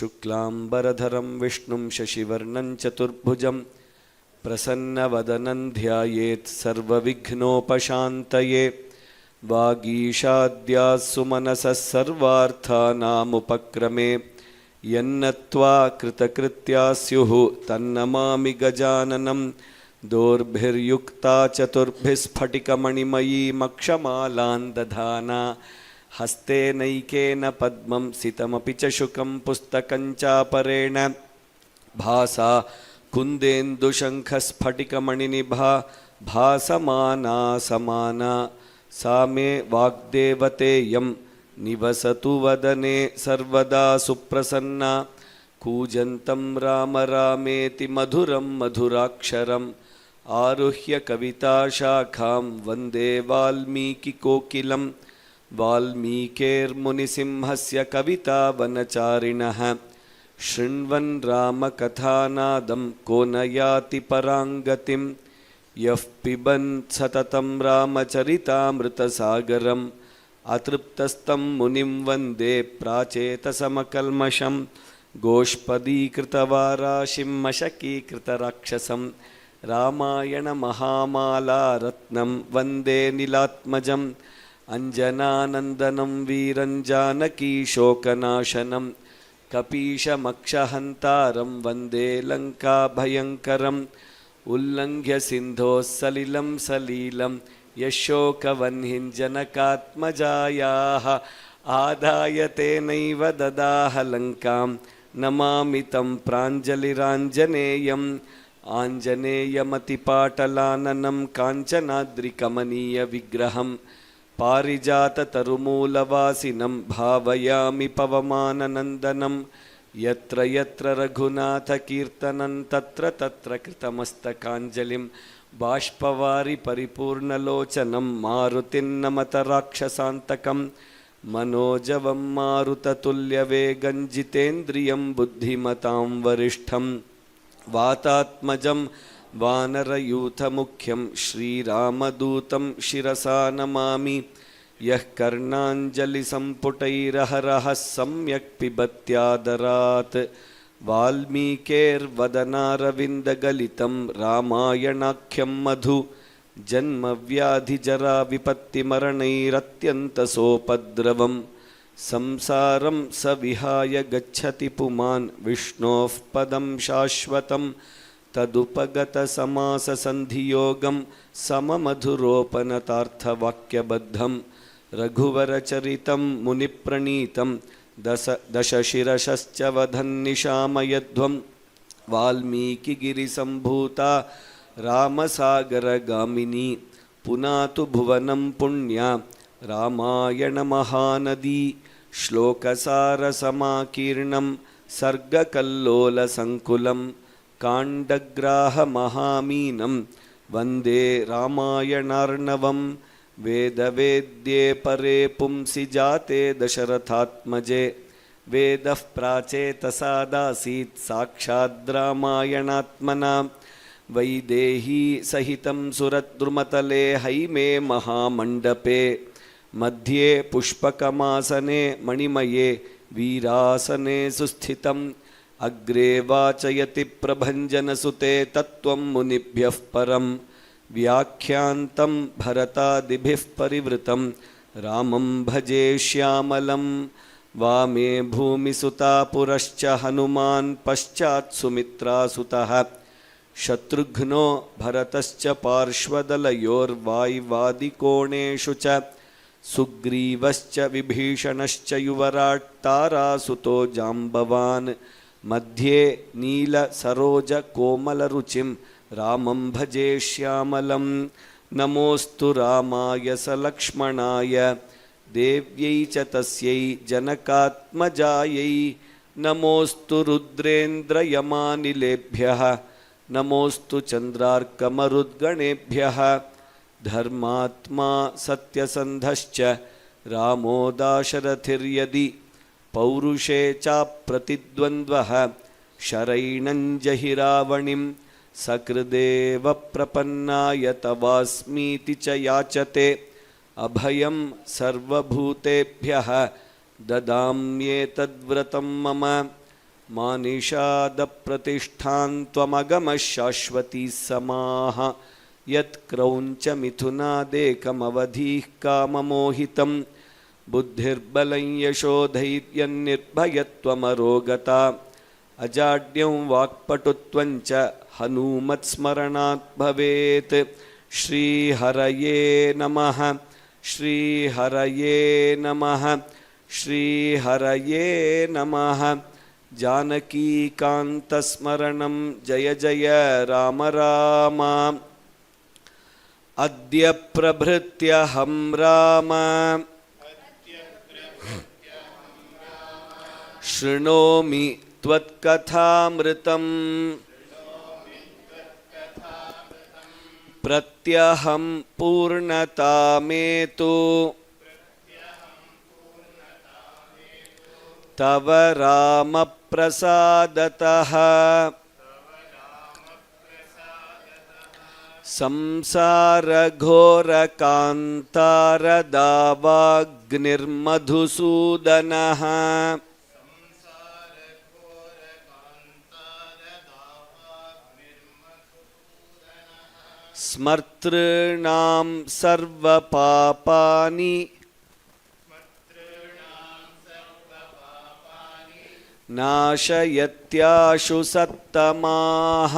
शुक्लांबरधरं विष्णुं शशिवर्णं चतुर्भुजं प्रसन्नवदनं ध्यायेत् सर्वविघ्नोपशान्तये। वागीशाद्याः सुमनसः सर्वार्थानामुपक्रमे यन्नत्वा कृतकृत्या स्युः तन्नमामि गजाननं। दोर्भिर्युक्ता चतुर्भिः स्फटिकमणिमयीमक्षमालां दधाना हस्तेनैकेन पद्मं सितमपि च शुकं पुस्तकं चापरेण भासा कुन्देन्दुशङ्खस्फटिकमणिनिभा भासमाना समाना। सा मे वाग्देवतेयं निवसतु वदने सर्वदा सुप्रसन्ना। कूजन्तं राम रामेति मधुरं मधुराक्षरम् आरुह्य कविताशाखां वन्दे वाल्मीकिकोकिलं। वाल्मीकेर्मुनिसिंहस्य कवितावनचारिणः शृण्वन् रामकथानादं को न याति पराङ्गतिं। यः पिबन् सततं रामचरितामृतसागरम् अतृप्तस्तं मुनिं वन्दे प्राचेतसमकल्मषं। गोष्पदीकृतवाराशिं मशकीकृतराक्षसं रामायणमहामालारत्नं वन्दे नीलात्मजम्। अञ्जनानन्दनं वीरं जानकीशोकनाशनं कपीशमक्षहन्तारं वन्दे लङ्काभयङ्करम्। उल्लङ्घ्य सिन्धोः सलिलं सलीलं यशोकवह्निं जनकात्मजायाः आदाय तेनैव ददाह लङ्कां। नमामि तं प्राञ्जलिराञ्जनेयम्। आञ्जनेयमतिपाटलाननं काञ्चनाद्रिकमनीयविग्रहं पारिजाततरुमूलवासिनं भावयामि पवमाननन्दनं। यत्र यत्र रघुनाथकीर्तनं तत्र तत्र कृतमस्तकाञ्जलिं बाष्पवारि परिपूर्णलोचनं मारुतिं नमत राक्षसान्तकं। मनोजवं मारुततुल्यवेगं जितेन्द्रियं बुद्धिमतां वरिष्ठं वातात्मजं वानरयूथमुख्यं श्रीरामदूतं शिरसा नमामि। यः कर्णाञ्जलिसम्पुटैरहरः सम्यक् पिबत्यादरात् वाल्मीकेर्वदनारविन्दगलितं रामायणाख्यं मधु। जन्मव्याधिजराविपत्तिमरणैरत्यन्तसोपद्रवं संसारं स विहाय गच्छति पुमान् विष्णोः पदं शाश्वतं। तदुपगतसमाससन्धियोगं सममधुरोपनतार्थवाक्यबद्धं रघुवरचरितं मुनिप्रणीतं दशशिरश्च वधन्निशामयध्वं। वाल्मीकिगिरिसम्भूता रामसागरगामिनी पुनातु भुवनं पुण्या रामायणमहानदी। श्लोकसारसमाकीर्णं सर्गकल्लोलसङ्कुलं काण्डग्राहमहामीनं वन्दे रामायणार्णवं। वेदवेद्ये परे पुंसि जाते दशरथात्मजे वेदः प्राचेतसादासीत् साक्षाद्रामायणात्मना। वैदेही सहितं सुरद्रुमतले हैमे महामण्डपे मध्ये पुष्पकमासने मणिमये वीरासने सुस्थितम्। अग्रे वाचयति प्रभञ्जनसुते तत्त्वं मुनिभ्यः परं व्याख्यान्तं भरतादिभिः परिवृतं रामं भजे श्यामलं। वामे भूमिसुता पुरश्च हनुमान् पश्चात् सुमित्रासुतः शत्रुघ्नो भरतश्च पार्श्वदलयोर्वाय्वादिकोणेषु च सुग्रीवश्च विभीषणश्च युवराट् तारासुतो जाम्बवान्। मध्ये नीलसरोजकोमलरुचिं रामं भजे श्यामलं। नमोऽस्तु रामाय सलक्ष्मणाय देव्यै च तस्यै जनकात्मजायै। नमोऽस्तु रुद्रेन्द्रयमानिलेभ्यः नमोऽस्तु चन्द्रार्कमरुद्गणेभ्यः। धर्मात्मा सत्यसन्धश्च रामो दाशरथिर्यदि पौरुषे चाप्रतिद्वन्द्वः शरैणं जहि रावणिं। सकृदेव प्रपन्नाय तवास्मीति च याचते अभयं सर्वभूतेभ्यः ददाम्येतद्व्रतं मम। मानिषादप्रतिष्ठान् त्वमगमः शाश्वती समाः यत्क्रौञ्चमिथुनादेकमवधीः काममोहितं बुद्धिर्बलं यशो धैर्यं निर्भयत्वमरोगता अजाड्यं वाक्पटुत्वं च हनूमत्स्मरणात् भवेत्। श्रीहरये नमः। श्रीहरये नमः। श्रीहरये नमः। जानकीकान्तस्मरणं जय जय राम राम। अद्य प्रभृत्यहं राम शृणोमि त्वत्कथामृतम् प्रत्यहं पूर्णतामेतु तव रामप्रसादतः। संसारघोरकान्तारदावाग्निर्मधुसूदनः स्मर्तॄणां सर्वपापानि नाशयत्याशु सत्तमाः।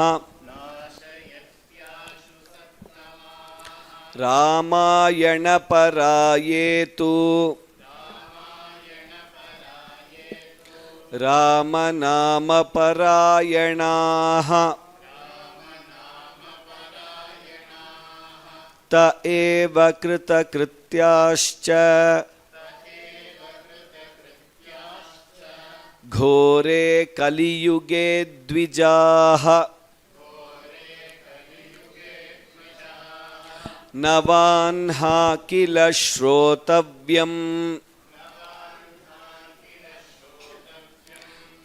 रामायणपरायेतु रामनामपरायणाः त एव कृतकृत्याश्च घोरे कलियुगे द्विजाः। नवान्हा किल श्रोतव्यम्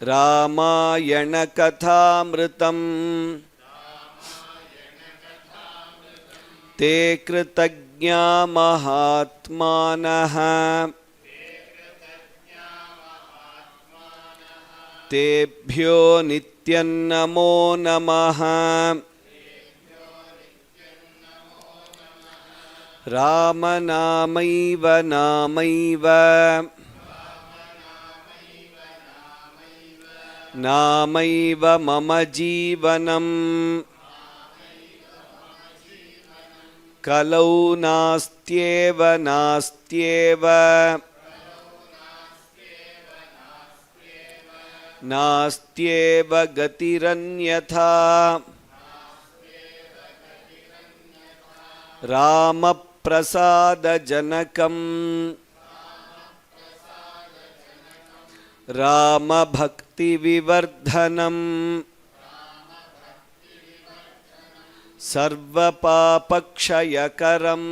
रामायणकथामृतम्। ते कृतज्ञा महात्मानः तेभ्यो नित्यं नमो नमः। रामनामैव नामैव नामैव मम जीवनम् कलौ नास्त्येव नास्त्येव नास्त्येव गतिरन्यथा। रामप्रसादजनकम् रामभक्तिविवर्धनम् सर्वपापक्षयकरम्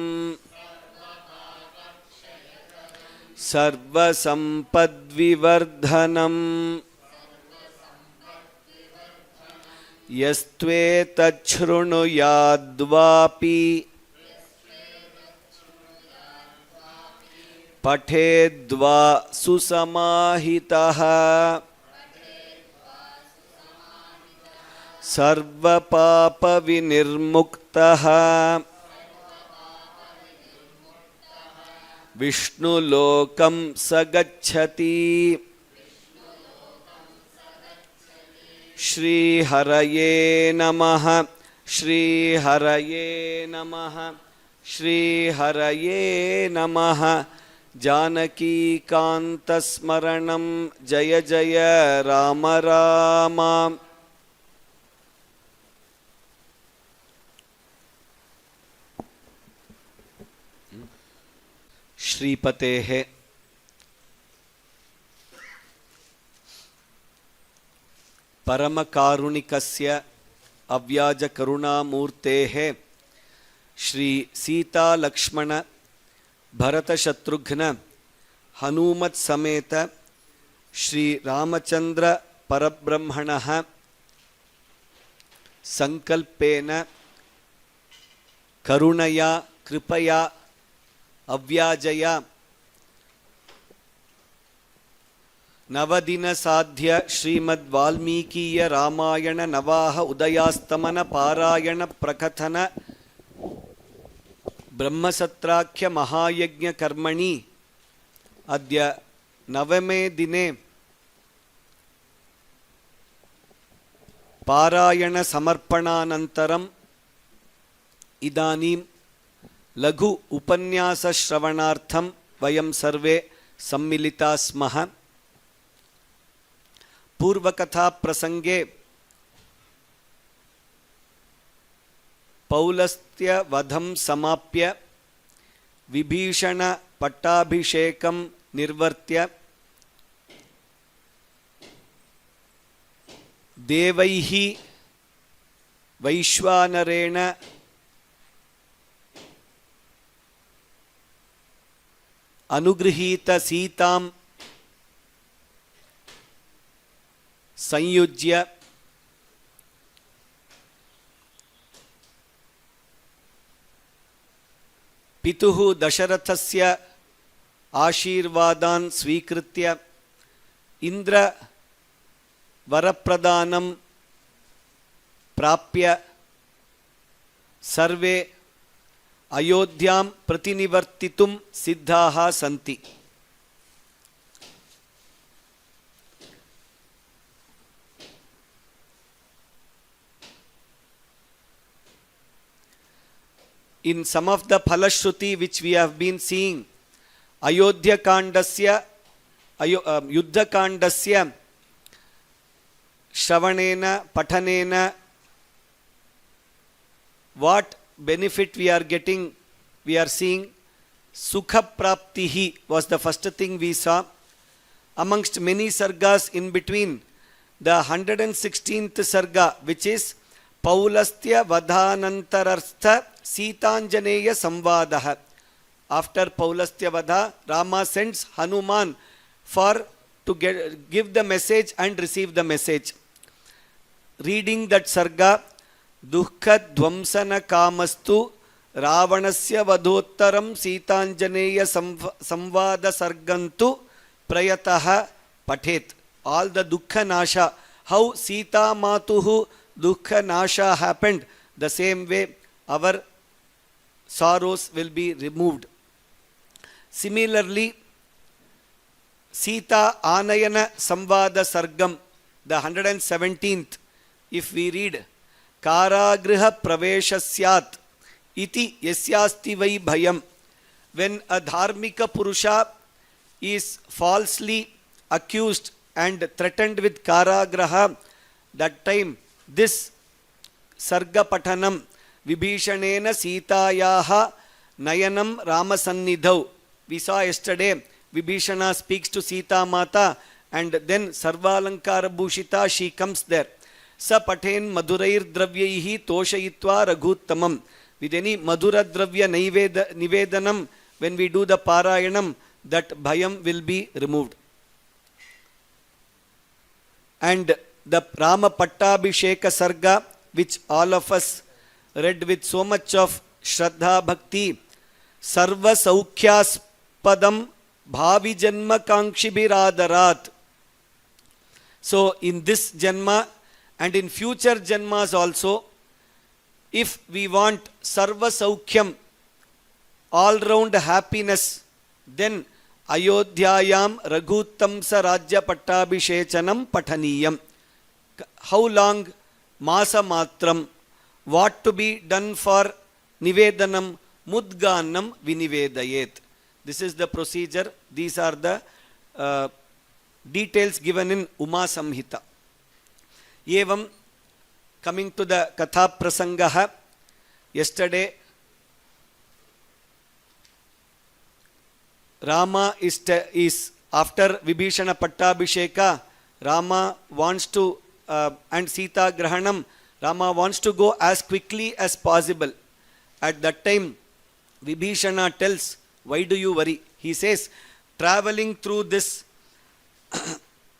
सर्वसम्पद्विवर्धनम् यस्त्वेतच्छृणुयाद्वापि पठेद्वा सुसमाहितः सर्वपापविनिर्मुक्तः विष्णुलोकं स गच्छति। श्रीहरये नमः। श्रीहरये नमः। श्रीहरये नमः। जानकीकान्तस्मरणं जय जय राम राम। श्रीपतेः परमकारुणिकस्य अव्याजकरुणामूर्तेः श्री सीता लक्ष्मण भरतशत्रुघ्न हनुमत् समेत श्री रामचंद्र परब्रह्मणः संकल्पेन करुणया कृपया अव्याजया ನವದಿನ ಸಾಧ್ಯ ಶ್ರೀಮದ್ ವಾಲ್ಮೀಕಿಯ ರಾಮಾಯಣ ನವಾಹ ಉದಯಾಸ್ತಮನ ಪಾರಾಯಣ ಪ್ರಕಥನ ಬ್ರಹ್ಮಸತ್ರಾಖ್ಯ ಮಹಾಯಜ್ಞ ಕರ್ಮಣಿ ಅದ್ಯ ನವಮೇ ದಿನೆ ಪಾರಾಯಣ ಸಮರ್ಪಣಾನಂತರಂ ಇದಾನೀಂ ಲಘು ಉಪನ್ಯಾಸ ಶ್ರವಣಾರ್ಥಂ ವಯಂ ಸರ್ವೇ ಸಮ್ಮಿಲಿತಾ ಸ್ಮಃ. ಪೂರ್ವಕಥಾ ಪ್ರಸಂಗೆ ಪೌಲಸ್ತ್ಯ ವಧಂ ಸಮಾಪ್ಯ ವಿಭೀಷಣ ಪಟ್ಟಾಭಿಷೇಕಂ ನಿರ್ವರ್ತ್ಯ ದೇವೈಃ ವೈಶ್ವಾನರೇಣ ಅನುಗೃಹೀತ ಸೀತಾಂ ಸಂಯುಜ್ಯ ಪಿತುಃ ದಶರಥಸ್ಯ ಆಶೀರ್ವಾದಾನ್ ಸ್ವೀಕೃತ್ಯ ಇಂದ್ರ ವರಪ್ರದಾನಂ ಪ್ರಾಪ್ಯ ಸರ್ವೇ ಅಯೋಧ್ಯಾಂ ಪ್ರತಿನಿವರ್ತಿತುಂ ಸಿದ್ಧಾಃ ಸಂತಿ. In some of the Phalashruti which we have been seeing, Yuddhakandasya Shravanena, Pathanena, what benefit we are getting, we are seeing. Sukha Praptihi was the first thing we saw. Amongst many sargas in between, the 116th sarga, which is Paulastya Vadhanantarartha Sitanjaneya Samvadaha. After Paulastya Vadha, Rama sends Hanuman to give the message and receive the message. Reading that sarga, Dukkha Dvamsana Kamastu Ravanasya Vadhottaram Sitanjaneya Samvada Sargantu Prayataha Pathet. All the Dukkha Nasha, how Sita Matuhu Dukkha Nasha happened, the same way our sorrows will be removed. Similarly, Sita Anayana Samvada Sargam, the 117th, if we read, Karagriha Praveshasyat iti yasyasti vai bhayam. When a dharmika purusha is falsely accused and threatened with Karagraha, that time this Sarga Pathanam Vibhishanena Sitayaha Nayanam Ramasannidhau. We saw yesterday Vibhishana speaks to Sita Mata and then Sarvalankara Bhushita she comes there. Sa Pathen Madhurair Dravyaihi Toshayitva Raghuttamam. With any Madhura Dravya Nivedanam, when we do the Parayanam, that bhayam will be removed. And the Rama Pattabhisheka Sarga, which all of us read with so much of Shraddha Bhakti, Sarva Saukhyaspodam Bhavi Janma Kankshibiradarat. So in this Janma and in future Janmas also, if we want Sarva Saukhyam, all round happiness, then Ayodhyayam Raghuttamsa Rajya Pattabhishechanam Pathaniyam. How long? Masa Matram. What to be done for Nivedanam? Mudganam Vinivedayet. This is the procedure. These are the details given in Uma Samhita. Evam, coming to the Katha Prasangaha, yesterday Rama is after Vibhishana Pattabhisheka, Rama wants to and Sita Grahanam, Rama wants to go as quickly as possible. At that time Vibhishana tells, why do you worry? He says, traveling through this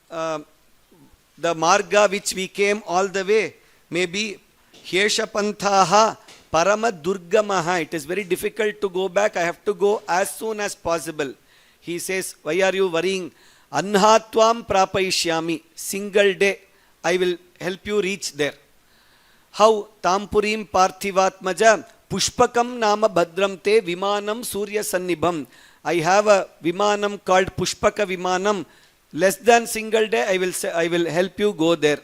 the marga which we came all the way, maybe Hyeshapanthaha Parama Durgamaha. It is very difficult to go back. I have to go as soon as possible. He says, why are you worrying? Anhatvam prapayishyami. Single day I will help you reach there. How? Tampurim parthivatmaja pushpakam nama bhadram te vimanam surya sannibham. I have a vimanam called Pushpaka Vimanam. Less than single day I will help you go there.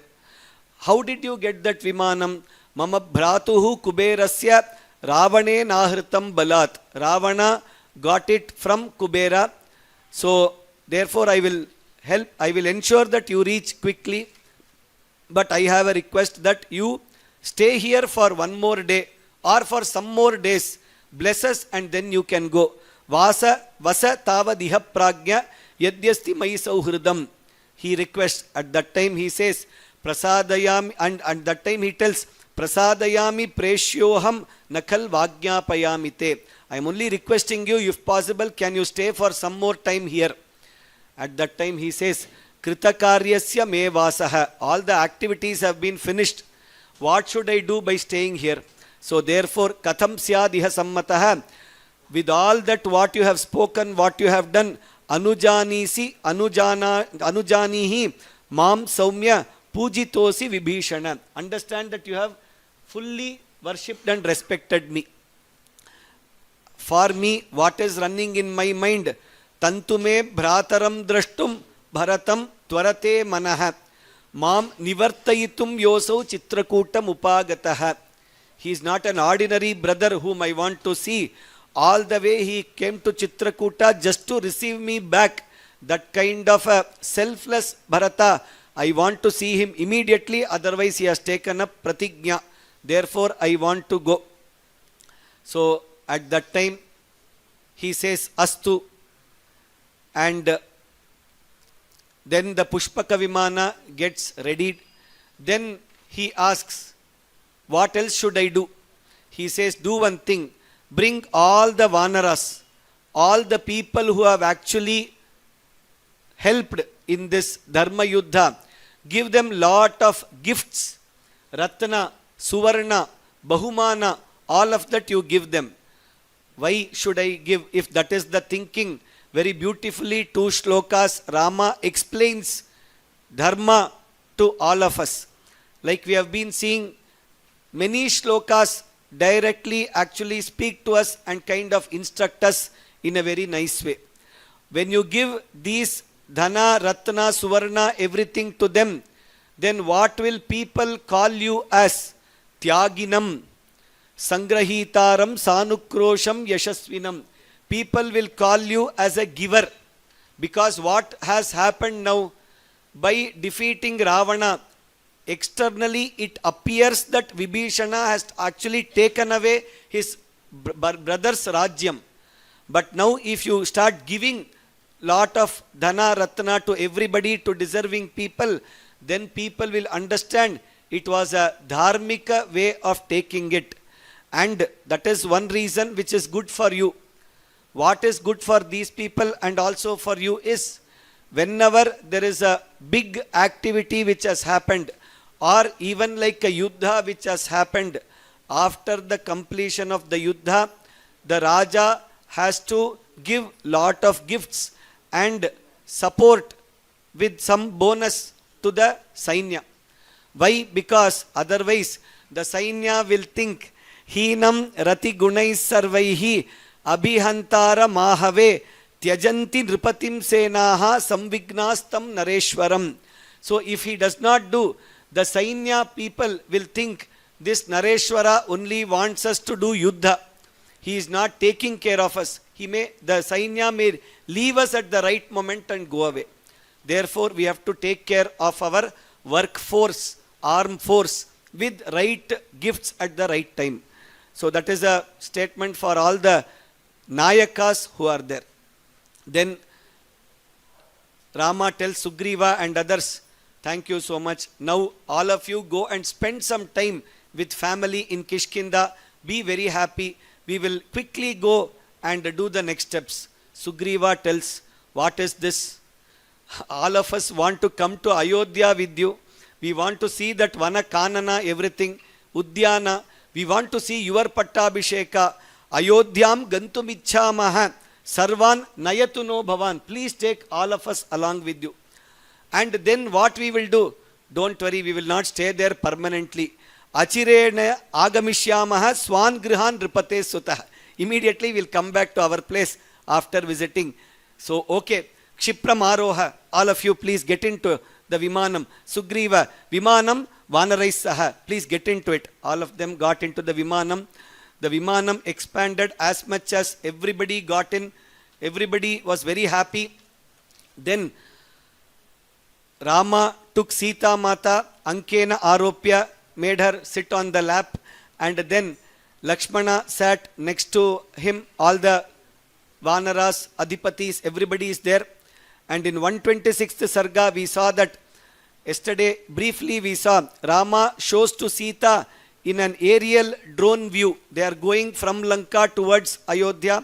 How did you get that Vimanam? Mama bhratuhu kuberasya Ravane nahritam balat. Ravana got it from Kubera. So therefore I will ensure that you reach quickly. But I have a request that you stay here for one more day or for some more days. Bless us and then you can go. Vasa tavadiha pragya yadyasti mai sauhridam. He requests. At that time he says, prasadayami, and at that time he tells, prasadayami preshyoham nakal vagyapayamite. I am only requesting you, if possible, can you stay for some more time here? At that time he says, Kritakaryasya me vasaha. All the activities have been finished. What should I do by staying here? So therefore, katham syadiha sammataha. With all that what you have spoken, what you have done, anujanihi mam saumya pujitosi vibhishana. Understand that you have fully worshipped and respected me. For me, what is running in my mind? Tantume bhrataram drashtum bharatam tvarate manaha mam nivartayitum yosau chitrakutam upagataha. He is not an ordinary brother whom I want to see. All the way he came to Chitrakuta just to receive me back. That kind of a selfless Bharata, I want to see him immediately. Otherwise he has taken up pratignya. Therefore I want to go. So at that time he says astu, and then the Pushpaka Vimana gets readied. Then he asks, what else should I do? He says, do one thing. Bring all the Vanaras, all the people who have actually helped in this Dharma Yuddha. Give them lot of gifts. Ratna, Suvarna, Bahumana, all of that you give them. Why should I give? If that is the thinking, very beautifully 2 shlokas Rama explains Dharma to all of us. Like we have been seeing, many shlokas directly actually speak to us and kind of instruct us in a very nice way. When you give these Dhana, Ratna, Suvarna, everything to them, then what will people call you as? Tyaginam, Sangrahitaram, Sanukrosham, Yashasvinam. People will call you as a giver. Because what has happened now, by defeating Ravana, externally it appears that Vibhishana has actually taken away his brother's Rajyam. But now if you start giving lot of Dhana Ratna to everybody, to deserving people, then people will understand it was a dharmika way of taking it. And that is one reason which is good for you. What is good for these people and also for you is, whenever there is a big activity which has happened, or even like a Yuddha which has happened, after the completion of the Yuddha, the Raja has to give lot of gifts and support with some bonus to the Sainya. Why? Because otherwise the Sainya will think, Hinam rati gunai sarvaihi abhihantara mahave tyajanti nripatim senaha samvignastam nareshwaram. So if he does not do, the Sainya people will think this Nareshwara only wants us to do Yuddha. He is not taking care of us. The Sainya may leave us at the right moment and go away. Therefore, we have to take care of our workforce, armed force, with right gifts at the right time. So that is a statement for all the Nayakas who are there. Then Rama tells Sugriva and others, thank you so much. Now all of you go and spend some time with family in Kishkinda. Be very happy. We will quickly go and do the next steps. Sugriva tells, what is this? All of us want to come to Ayodhya with you. We want to see that Vana Kanana, everything, Udyana. We want to see your Pattabhisheka. Ayodhyam Gantum Ichhamaha. Sarvan Nayatu no Bhavan. Please take all of us along with you. And then what we will do? Don't worry, we will not stay there permanently. Achirena agamishyamaha swan grihan ripate sutah. Immediately we will come back to our place after visiting. So, okay. Kshipram aroha. All of you please get into the Vimanam. Sugriva. Vimanam Vanaraisaha. Please get into it. All of them got into the Vimanam. The Vimanam expanded as much as everybody got in. Everybody was very happy. Then Rama took Sita Mata, Ankena Aropya, made her sit on the lap, and then Lakshmana sat next to him. All the Vanaras, Adhipatis, everybody is there. And in 126th Sarga, we saw that yesterday, briefly we saw Rama shows to Sita in an aerial drone view. They are going from Lanka towards Ayodhya.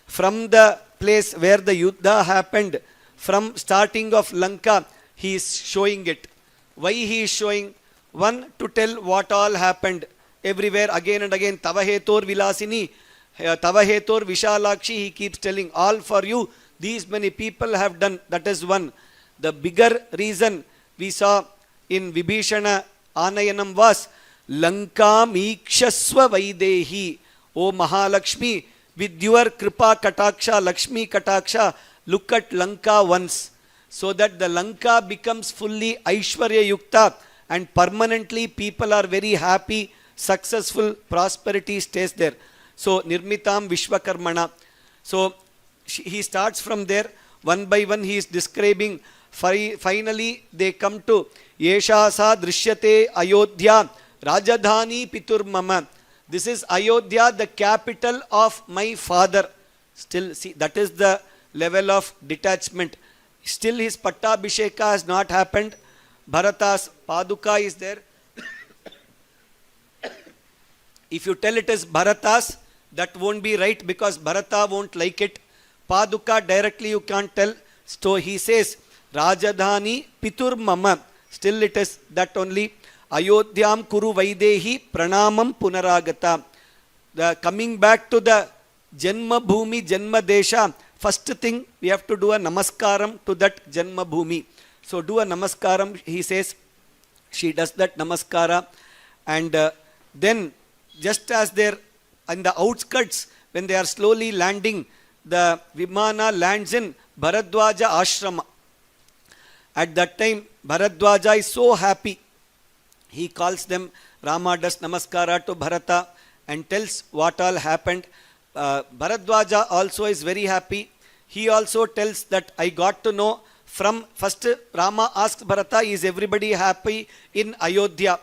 From the place where the Yuddha happened, from starting of Lanka, he is showing it. Why he is showing? One, to tell what all happened everywhere again and again. Tavahetor Vilasini, Tavahetor Vishalakshi, he keeps telling, all for you, these many people have done. That is one. The bigger reason we saw in Vibhishana Anayanam was Lankam Ikshaswa Vaidehi. O Mahalakshmi, with your Kripa Kataksha, Lakshmi Kataksha, look at Lanka once, so that the Lanka becomes fully Aishwarya Yukta and permanently people are very happy, successful, prosperity stays there. So Nirmitam Vishwakarmana. So he starts from there. One by one he is describing. Finally they come to Yeshasa Drishyate Ayodhya Rajadhani Pitur Mama. This is Ayodhya, the capital of my father. Still, see, that is the level of detachment. Still his Pattabhisheka has not happened. Bharata's Paduka is there. If you tell it is Bharata's, that won't be right because Bharata won't like it. Paduka directly you can't tell. So he says, Rajadhani Pitur Mama. Still it is that only. Ayodhyam Kuru Vaidehi Pranamam Punaragata. The coming back to the Janma Bhumi, Janma Desha, first thing we have to do a namaskaram to that Janma Bhumi. So do a namaskaram, he says. She does that namaskara. And then just as they're in the outskirts, when they are slowly landing, the Vimana lands in Bharadwaja Ashrama. At that time, Bharadwaja is so happy. He calls them, Rama does namaskara to Bharata and tells what all happened. Bharadwaja also is very happy. He also tells that I got to know from first Rama asks Bharata, is everybody happy in Ayodhya?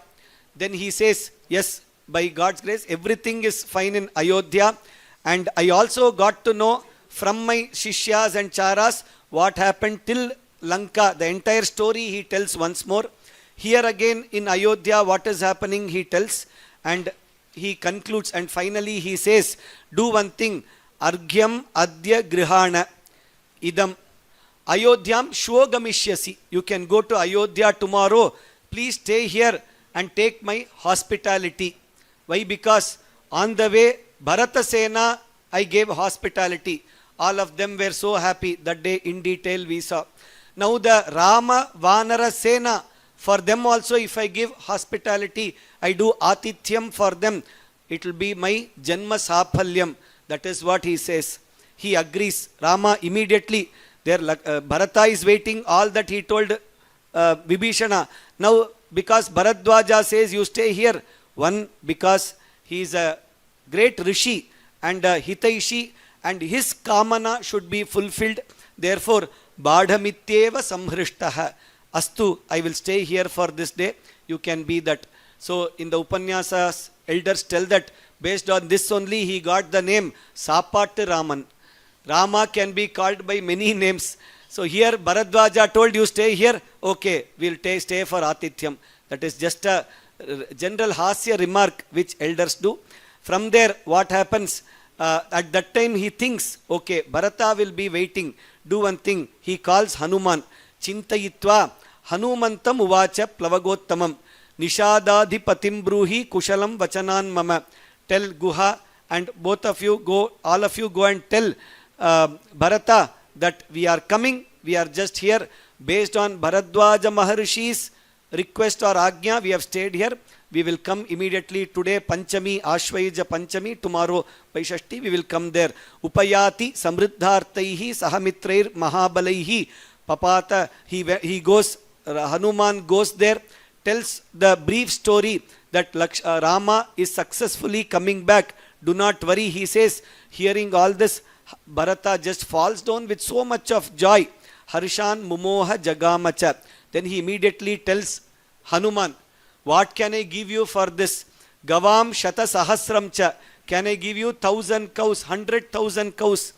Then he says, yes, by God's grace, everything is fine in Ayodhya. And I also got to know from my Shishyas and Charas what happened till Lanka. The entire story he tells once more. Here again in Ayodhya, what is happening, he tells, and he concludes, and finally he says, do one thing, Argyam Adya Grihana Idam Ayodhyam Shvogamishyashi. You can go to Ayodhya tomorrow. Please stay here and take my hospitality. Why? Because on the way, Bharata Sena, I gave hospitality. All of them were so happy. That day in detail we saw. Now the Rama Vanara Sena, for them also if I give hospitality, I do atithyam for them, it will be my Janma Saphalyam. That is what he says. He agrees. Rama immediately, there Bharata is waiting, all that he told Vibhishana. Now because Bharadwaja says you stay here, one, because he is a great Rishi and Hitaishi and his Kamana should be fulfilled. Therefore, Badhamityeva Samhrishtaha. Astu, I will stay here for this day. You can be that. So in the Upanyasas, elders tell that based on this only he got the name Sapat Raman. Rama can be called by many names. So here Bharadwaja told you stay here. Okay, we'll stay for Atithyam. That is just a general hasya remark which elders do. From there, what happens? At that time he thinks, okay, Bharata will be waiting. Do one thing. He calls Hanuman. Chintayitva Hanumantam uvacha plavagottamam nishadadhipatim bruhi kushalam vachanan mama. Tell Guha and both of you go, all of you go and tell Bharata that we are coming, we are just here based on Bharadwaja Maharishi's request or Agnya, we have stayed here. We will come immediately today, Panchami, Ashvaija Panchami, tomorrow Vaishashti, we will come there. Upayati Samriddhartaihi Sahamitrair Mahabalaihi Papata, he goes, Hanuman goes there, tells the brief story that Rama is successfully coming back. Do not worry, he says. Hearing all this, Bharata just falls down with so much of joy. Harshan Mumoha Jagamacha. Then he immediately tells Hanuman, what can I give you for this? Gavam Shata Sahasramcha. Can I give you 1,000 cows, 100,000 cows?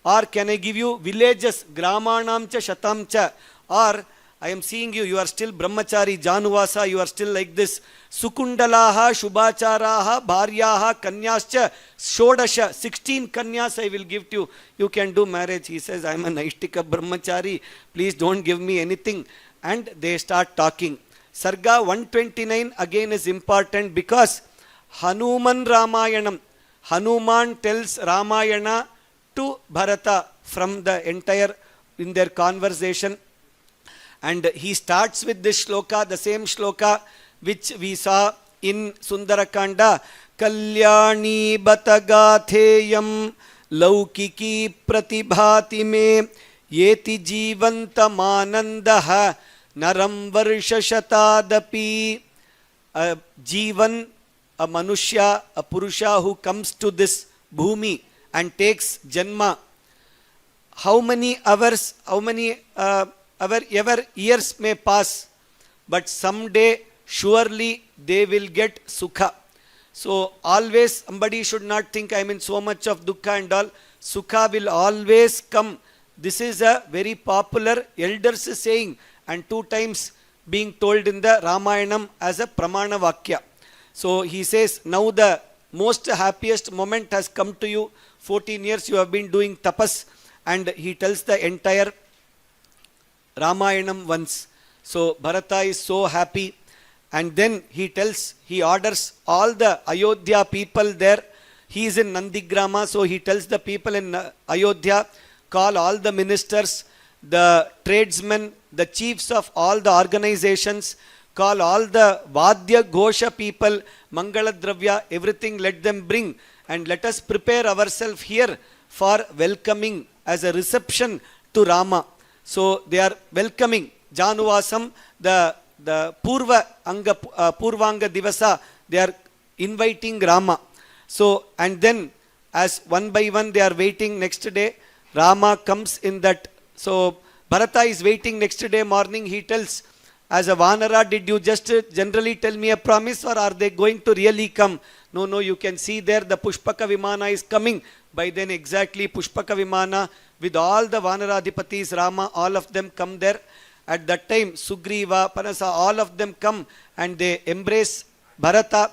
Or can I give you villages, Gramanamcha Shatamcha? Or I am seeing you, you are still Brahmachari, Januvasa, you are still like this. Sukundalaha, Shubhacharaha, Bharyaha, Kanyascha, Shodasha, 16 Kanyas I will give to you. You can do marriage. He says, I am a Naishtika Brahmachari. Please don't give me anything. And they start talking. Sarga 129 again is important because Hanuman Ramayanam. Hanuman tells Ramayana to Bharata from the entire, in their conversation. And he starts with this shloka, the same shloka which we saw in Sundarakanda. Kalyani batagatheyam laukiki pratibhati me yeti jivanta manandaha naram varsha shatadapi. A Jivan, a Manushya, a Purusha who comes to this bhumi and takes Janma. How many hours, how many ever years may pass, but someday surely they will get Sukha. So always somebody should not think I am in so much of Dukkha and all. Sukha will always come. This is a very popular elders saying and 2 times being told in the Ramayanam as a Pramana Vakya. So he says, now the most happiest moment has come to you. 14 years you have been doing tapas, and he tells the entire Ramayanam once. So Bharata is so happy, and then he orders all the Ayodhya people there. He is in Nandigrama, so he tells the people in Ayodhya, call all the ministers, the tradesmen, the chiefs of all the organizations, call all the Vadya Ghosha people, Mangala Dravya, everything let them bring, and let us prepare ourselves here for welcoming as a reception to Rama. So they are welcoming Januvasam, the Purvanga Divasa, they are inviting Rama. So, and then as one by one they are waiting next day, Rama comes in that. So Bharata is waiting next day morning, he tells, as a Vanara, did you just generally tell me a promise, or are they going to really come? No, you can see there the Pushpaka Vimana is coming. By then exactly Pushpaka Vimana with all the Vanaradhipatis, Rama, all of them come there. At that time Sugriva, Panasa, all of them come and they embrace Bharata.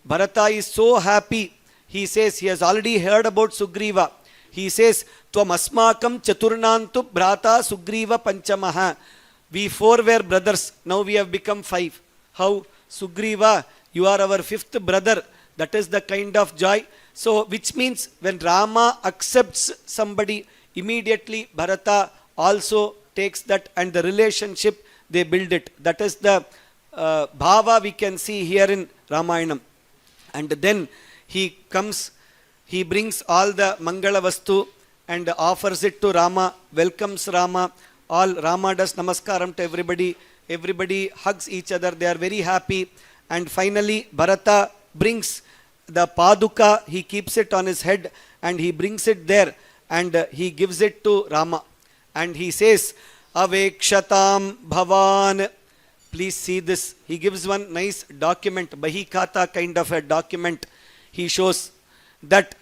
Bharata is so happy. He says he has already heard about Sugriva. He says, Tvam asmakam chaturnantu bhrata Sugriva panchamaha. We 4 were brothers, now we have become 5. How? Sugriva, you are our 5th brother. That is the kind of joy. So, which means when Rama accepts somebody, immediately Bharata also takes that, and the relationship, they build it. That is the bhava we can see here in Ramayanam. And then he comes, he brings all the Mangala Vastu and offers it to Rama, welcomes Rama. All Rama does namaskaram to everybody. Everybody hugs each other. They are very happy. And finally, Bharata brings the Paduka. He keeps it on his head and he brings it there and he gives it to Rama. And he says, Avekshatam Bhavan. Please see this. He gives one nice document, Bahikata kind of a document. He shows that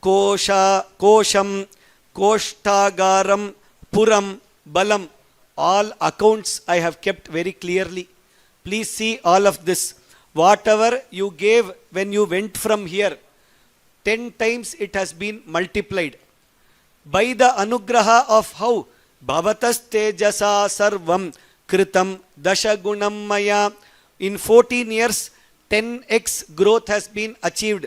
Kosham, Koshtagaram, Puram, Balam, all accounts I have kept very clearly. Please see all of this. Whatever you gave when you went from here, 10 times it has been multiplied. By the anugraha of how? Bhavatas tejasa sarvam kritam dashagunam maya. In 14 years, 10x growth has been achieved.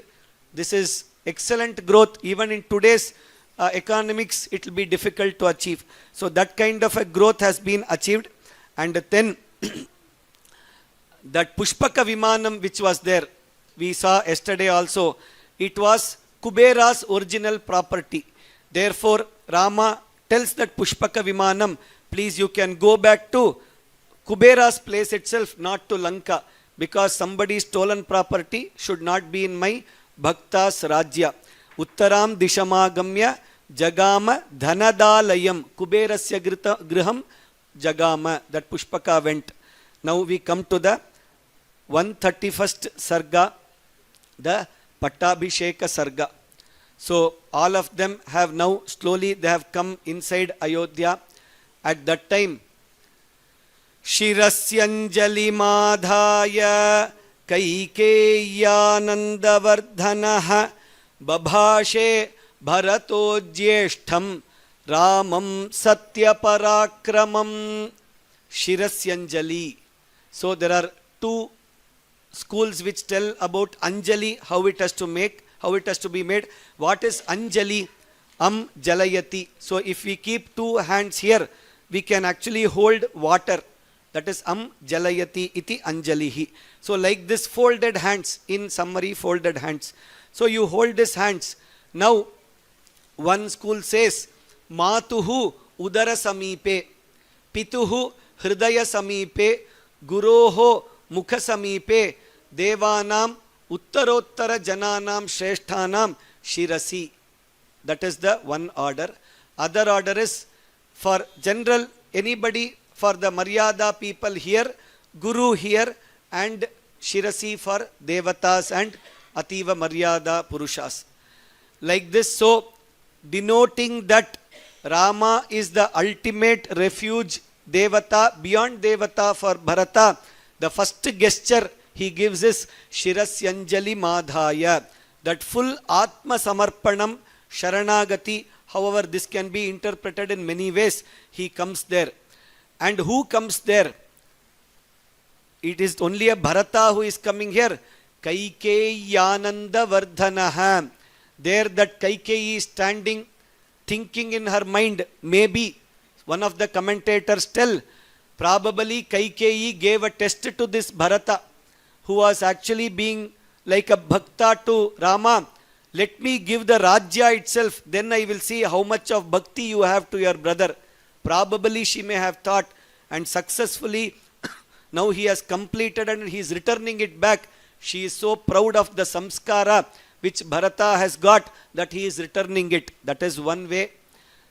This is excellent growth. Even in today's economics, it will be difficult to achieve. So that kind of a growth has been achieved. And then that Pushpaka Vimanam which was there, we saw yesterday also, it was Kubera's original property. Therefore, Rama tells that Pushpaka Vimanam, please you can go back to Kubera's place itself, not to Lanka, because somebody's stolen property should not be in my Bhaktas Rajya. Uttaram Dishamagamya Jagama Dhanadalayam Kuberasya Griham Jagama. That Pushpaka went. Now we come to the 131st Sarga, the Pattabhisheka Sarga. So all of them have now slowly they have come inside Ayodhya. At that time, Shirasyanjali Madhaya Kaikeyyanandavardhanaha Babhashe Bharato Jyeshtham Ramam Satyaparakramam. Shirasyanjali. So there are two schools which tell about Anjali, how it has to make, how it has to be made. What is Anjali? Jalayati. So if we keep two hands here, we can actually hold water. That is Jalayati iti Anjalihi. So like this folded hands, in summary folded hands. So you hold these hands. Now one school says, Matuhu Udara Samipe, Pituhu Hridaya Samipe, Guroho Mukha Samipe, Devanam Uttarottara Jananam Shreshtanam Shirasi. That is the one order. Other order is for general, anybody, for the Maryada people here, Guru here, and Shirasi for Devatas and Ativa Maryada Purushas. Like this, so denoting that Rama is the ultimate refuge Devata, beyond Devata for Bharata. The first gesture he gives is Shirasyanjali Madhaya, that full Atma Samarpanam Sharanagati. However, this can be interpreted in many ways. He comes there. And who comes there? It is only a Bharata who is coming here. Kaikeyananda Vardhanaha. There that Kaikeyi is standing, thinking in her mind, maybe, one of the commentators tell, probably Kaikeyi gave a test to this Bharata, who was actually being like a Bhakta to Rama. Let me give the Rajya itself, then I will see how much of bhakti you have to your brother. Probably she may have thought, and successfully now he has completed and he is returning it back. She is so proud of the samskara which Bharata has got that he is returning it. That is one way.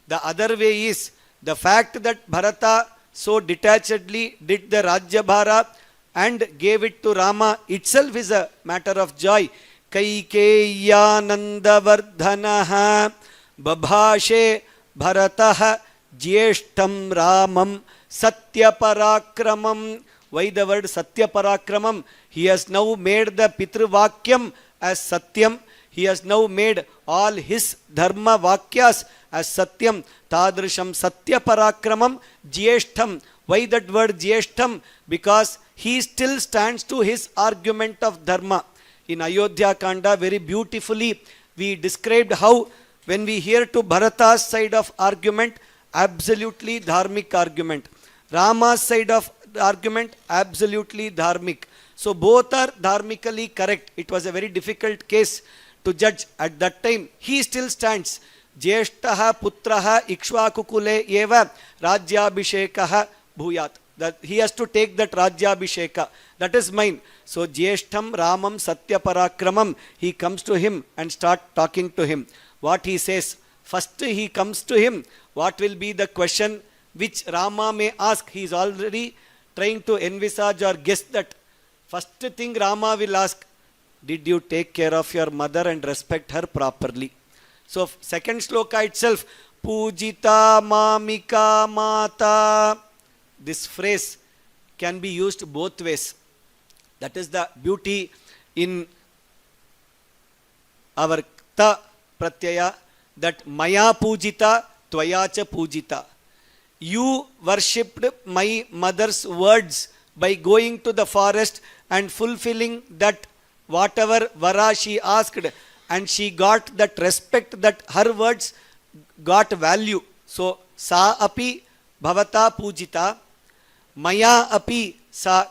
The other way is the fact that Bharata so detachedly did the Rajyabhara and gave it to Rama itself is a matter of joy. Kaikeyanandavardhanaha babhashe bharataha jyeshtham ramam satyaparakramam. Why the word satyaparakramam? He has now made the Pitruvakyam as satyam. He has now made all his dharma vakyas as satyam. Tadrisham satyaparakramam jyeshtham. Why that word jyeshtham? Because he still stands to his argument of dharma. In Yuddhakaanda, very beautifully, we described how when we hear to Bharata's side of argument, absolutely dharmic argument. Rama's side of argument, absolutely dharmic. So both are dharmically correct. It was a very difficult case to judge at that time. He still stands. Jyeshtaha putraha ikshvakukule eva rajyabhishekaha bhuyat. That he has to take that Rajyabhisheka. That is mine. So Jyeshtham Ramam Satyaparakramam. He comes to him and start talking to him. What he says? First he comes to him. What will be the question which Rama may ask? He is already trying to envisage or guess that. First thing Rama will ask, did you take care of your mother and respect her properly? So second sloka itself, Pujita Mamika Mata. This phrase can be used both ways. That is the beauty in our ta pratyaya, that maya pujita tvayacha pujita. You worshipped my mother's words by going to the forest and fulfilling that whatever vara she asked, and she got that respect that her words got value. So, sa api bhavata pujita, maya api sa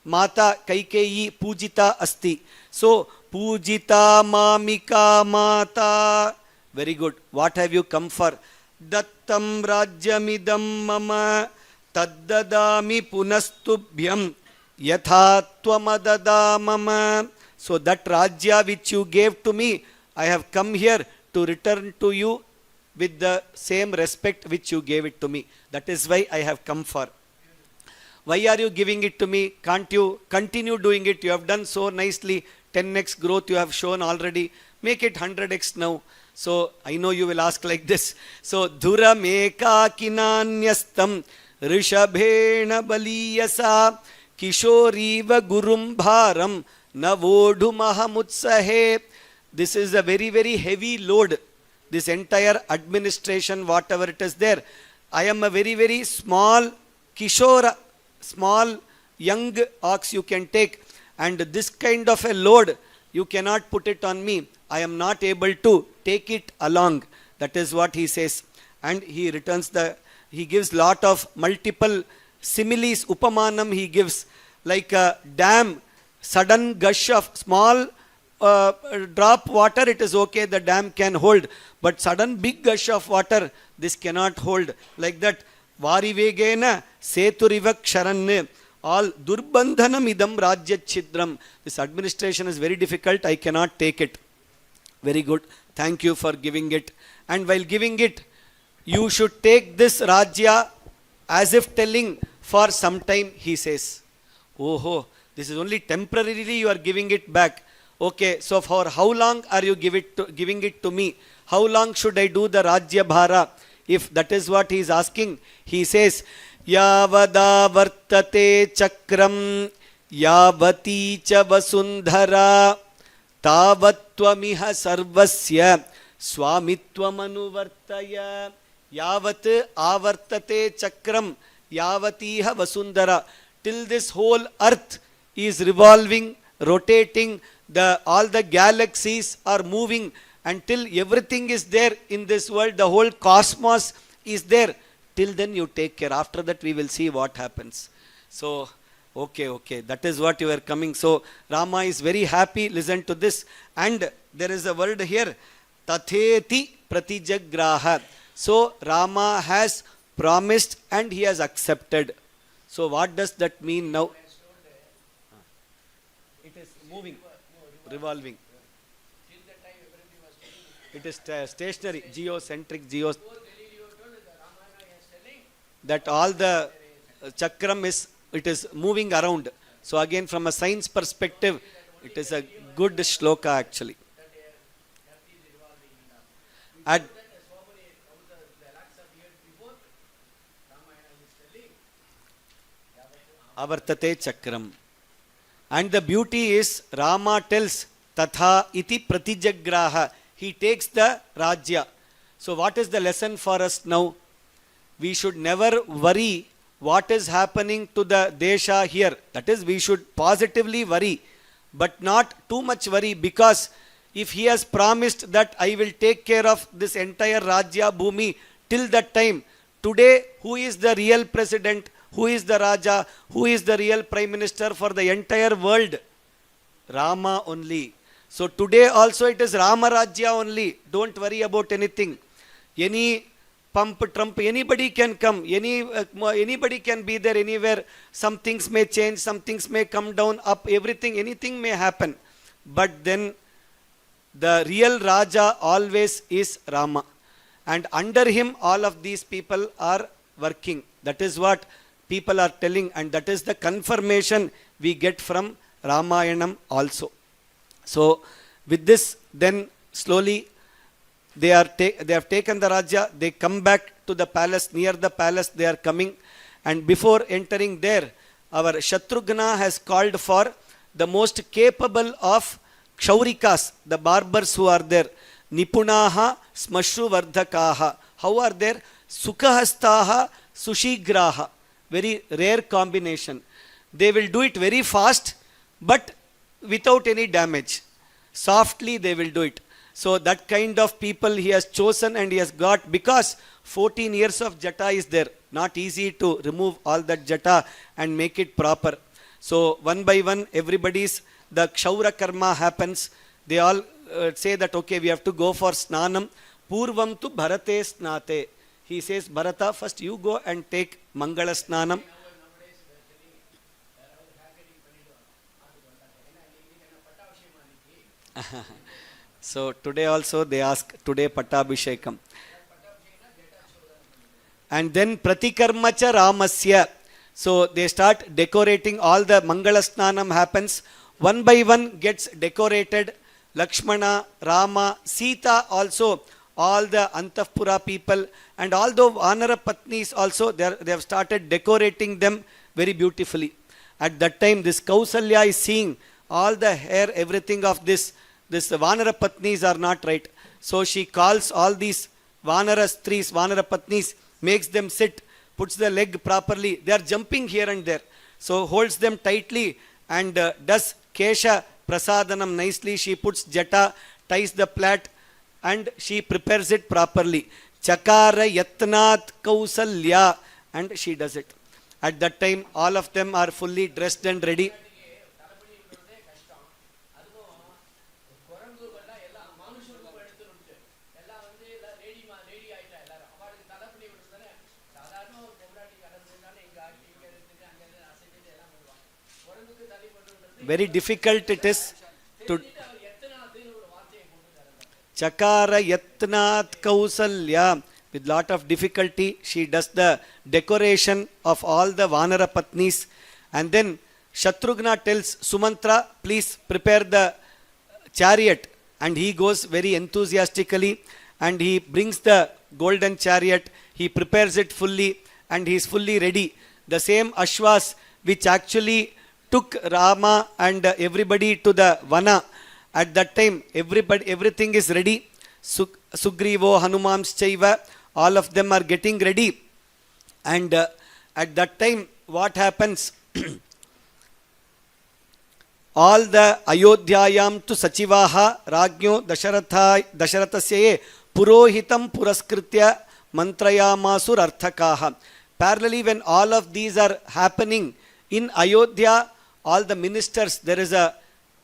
mata Kaikeyi pujita asti. So, pujita mamika mata. Very good. What have you come for? Dattam rajyamidam mama taddadami punastubhyam yatha tvamadada mama. So that Rajya which you gave to me, I have come here to return to you with the same respect which you gave it to me. That is why I have come for. Why are you giving it to me? Can't you continue doing it? You have done so nicely. 10x growth you have shown already. Make it 100x now. So I know you will ask like this. So dhuram ekakinanyastam rishabhena baliyasa kishoriva gurum bharam Navodu Mahamutsahe. This is a very, very heavy load. This entire administration, whatever it is there. I am a very, very small Kishora, small young ox you can take. And this kind of a load, you cannot put it on me. I am not able to take it along. That is what he says. And he he gives lot of multiple similes, upamanam he gives. Like a dam, sudden gush of small drop water, it is okay, the dam can hold. But sudden big gush of water, this cannot hold. Like that, varivegena seturivak sharan, all durbandhanam idam rajya chidram. This administration is very difficult, I cannot take it. Very good. Thank you for giving it. And while giving it, you should take this Rajya as if telling for some time, he says. Oh, this is only temporarily you are giving it back. Okay, so for how long are you giving it to me? How long should I do the Rajya Bhara? If that is what he is asking, he says, Yavada vartate chakram yavati cha vasundhara tavattvamiha sarvasya swamittvamanuvartaya. Yavat avartate chakram yavatiha vasundhara. Till this whole earth is revolving, rotating, all the galaxies are moving, until everything is there in this world, the whole cosmos is there. Till then you take care. After that we will see what happens. So, okay, that is what you are coming. So, Rama is very happy. Listen to this. And there is a word here, tatheti pratijagraha. So, Rama has promised and he has accepted. So, what does that mean now? It is moving, revolving. It is stationary, geocentric, that all the chakram it is moving around. So again, from a science perspective, it is a good shloka actually. Avartate chakram. And the beauty is, Rama tells, Tatha iti pratijagraha. He takes the Rajya. So what is the lesson for us now? We should never worry what is happening to the Desha here. That is, we should positively worry, but not too much worry, because if he has promised that I will take care of this entire Rajya Bhumi till that time, today who is the real president? Who is the Raja? Who is the real Prime Minister for the entire world? Rama only. So today also it is Rama Rajya only. Don't worry about anything. Any pump, Trump, anybody can come. Anybody can be there anywhere. Some things may change, some things may come down, up, everything, anything may happen. But then the real Raja always is Rama. And under him all of these people are working. That is what people are telling, and that is the confirmation we get from Ramayanam also. So with this, then slowly they have taken the Rajya, they come back to the palace, near the palace they are coming, and before entering there, our Shatrughna has called for the most capable of Kshaurikas, the barbers who are there. Nipunaha smashru vardhakaha. How are there? Sukhahastaha sushigraha. Very rare combination. They will do it very fast, but without any damage. Softly they will do it. So that kind of people he has chosen and he has got, because 14 years of jata is there. Not easy to remove all that jata and make it proper. So one by one, everybody's, the kshaura karma happens. They all say that, okay, we have to go for snanam. Purvam tu bharate snate. He says, Bharata, first you go and take mangala snanam. So today also they ask, today Pattabhishekam. And then Pratikarmacha Ramasya. So they start decorating, all the Mangala Snanam happens. One by one gets decorated. Lakshmana, Rama, Sita also, all the Antapura people, and all the Vanara Patnis also, they have started decorating them very beautifully. At that time, this Kausalya is seeing all the hair, everything of this Vanara Patnis are not right. So she calls all these Vanara Stris, Vanara Patnis, makes them sit, puts the leg properly. They are jumping here and there. So holds them tightly and does Kesha Prasadanam nicely. She puts jata, ties the plait, and she prepares it properly. Chakara Yatnat Kausalya, and she does it. At that time, all of them are fully dressed and ready. Very difficult it is to Chakara Yatnat Kausalya. With lot of difficulty, she does the decoration of all the Vanara Patnis. And then Shatrughna tells Sumantra, please prepare the chariot. And he goes very enthusiastically and he brings the golden chariot. He prepares it fully and he is fully ready. The same Ashwas which actually took Rama and everybody to the Vana. At that time, everything is ready. Sugrivo, Hanumamschaiva, all of them are getting ready. And at that time, what happens? All the Ayodhyayam to Sachivaha, Rajño, Dasharathasyaye, Purohitam Puraskritya, Mantrayamasur Arthakaha. Parallelly, when all of these are happening in Ayodhya, all the ministers, there is a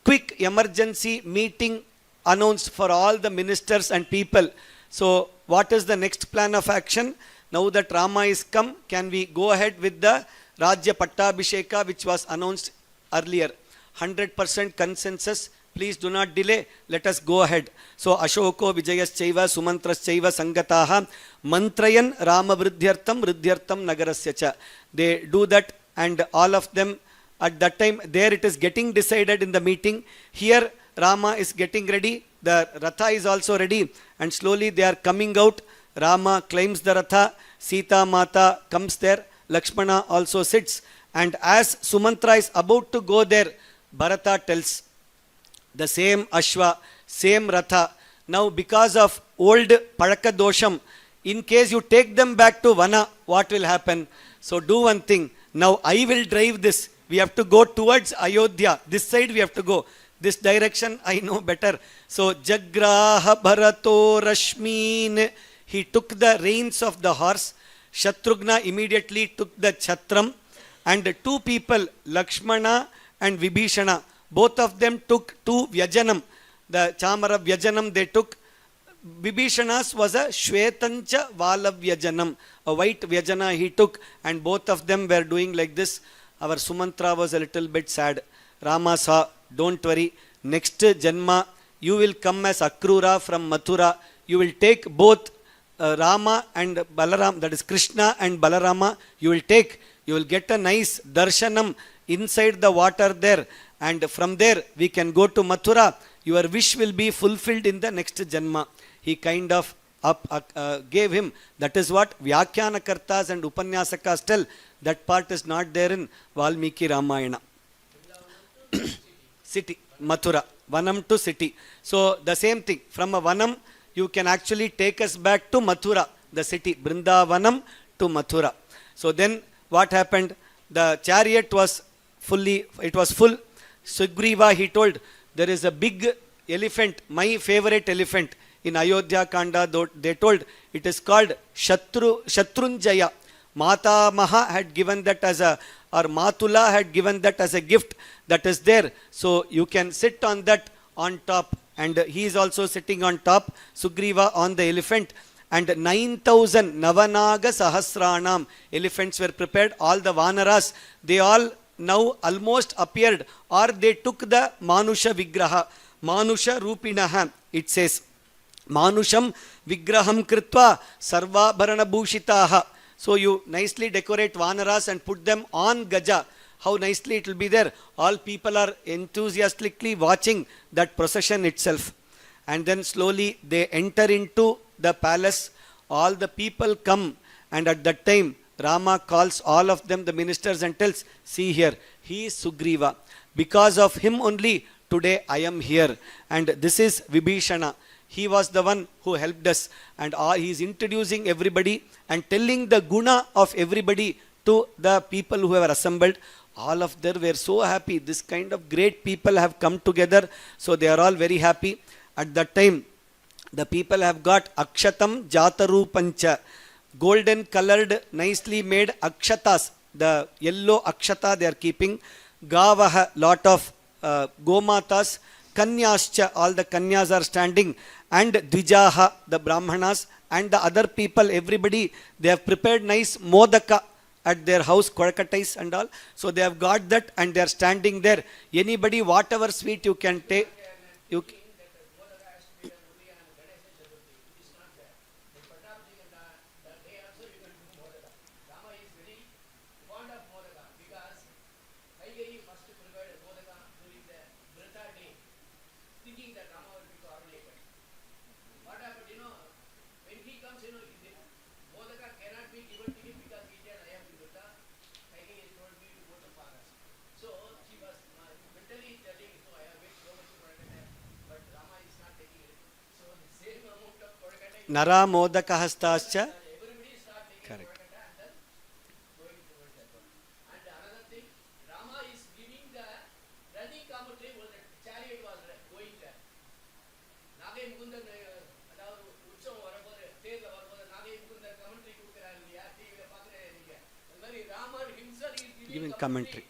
quick emergency meeting announced for all the ministers and people. So what is the next plan of action? Now that Rama is come, can we go ahead with the Rajya Pattabhisheka which was announced earlier? 100% consensus. Please do not delay. Let us go ahead. So Ashoko Vijayaschaiva Sumantraschaiva Sangataha Mantrayan Rama Vridhyartam Nagarasyacha. They do that, and all of them at that time, there it is getting decided in the meeting. Here Rama is getting ready. The Ratha is also ready. And slowly they are coming out. Rama climbs the Ratha. Sita Mata comes there. Lakshmana also sits. And as Sumantra is about to go there, Bharata tells, the same Ashwa, same Ratha. Now because of old Palaka Dosham, in case you take them back to Vana, what will happen? So do one thing. Now I will drive this. We have to go towards Ayodhya. This side we have to go. This direction I know better. So Jagraha Bharato Rashmin. He took the reins of the horse. Shatrughna immediately took the Chhatram. And two people, Lakshmana and Vibhishana, both of them took two Vyajanam. The Chamara Vyajanam they took. Vibhishana's was a Shvetancha Vala Vyajanam. A white Vyajana he took. And both of them were doing like this. Our Sumantra was a little bit sad. Rama saw, don't worry, next Janma, you will come as Akrura from Mathura. You will take both Rama and Balaram, that is Krishna and Balarama. You will get a nice darshanam inside the water there. And from there, we can go to Mathura. Your wish will be fulfilled in the next Janma. He kind of gave him. That is what Vyakhyaanakartas and Upanyasakas tell. That part is not there in Valmiki Ramayana. City, Mathura, Vanam to city. So the same thing. From a Vanam, you can actually take us back to Mathura, the city. Brindavanam to Mathura. So then what happened? The chariot was full. Sugriva, he told, there is a big elephant, my favorite elephant in Yuddhakaanda, they told it is called Shatrunjaya. Mata Maha had given that as a, or Matula had given that as a gift that is there. So you can sit on that on top, and he is also sitting on top, Sugriva on the elephant. And 9,000 Navanaga Sahasranam elephants were prepared. All the Vanaras, they all now almost appeared, or they took the Manusha Vigraha, Manusha Rupinaha. It says, Manusham Vigraham Kritva Sarvabharana Bhushitaha. So you nicely decorate Vanaras and put them on Gaja. How nicely it will be there. All people are enthusiastically watching that procession itself. And then slowly they enter into the palace. All the people come, and at that time Rama calls all of them, the ministers, and tells, see here, he is Sugriva. Because of him only today I am here. And this is Vibhishana. He was the one who helped us. And he is introducing everybody and telling the guna of everybody to the people who have assembled. All of them were so happy. This kind of great people have come together. So they are all very happy. At that time, the people have got Akshatam Jatarupancha, golden colored, nicely made Akshatas. The yellow Akshata they are keeping. Gavaha, lot of Gomatas. Kanyascha, all the Kanyas are standing. And Dvijaha, the Brahmanas, and the other people, everybody, they have prepared nice Modaka at their house, Kodakatais and all. So they have got that, and they are standing there. Anybody, whatever sweet you can take. You Nara Modaka Hastascha. Correct. Giving commentary.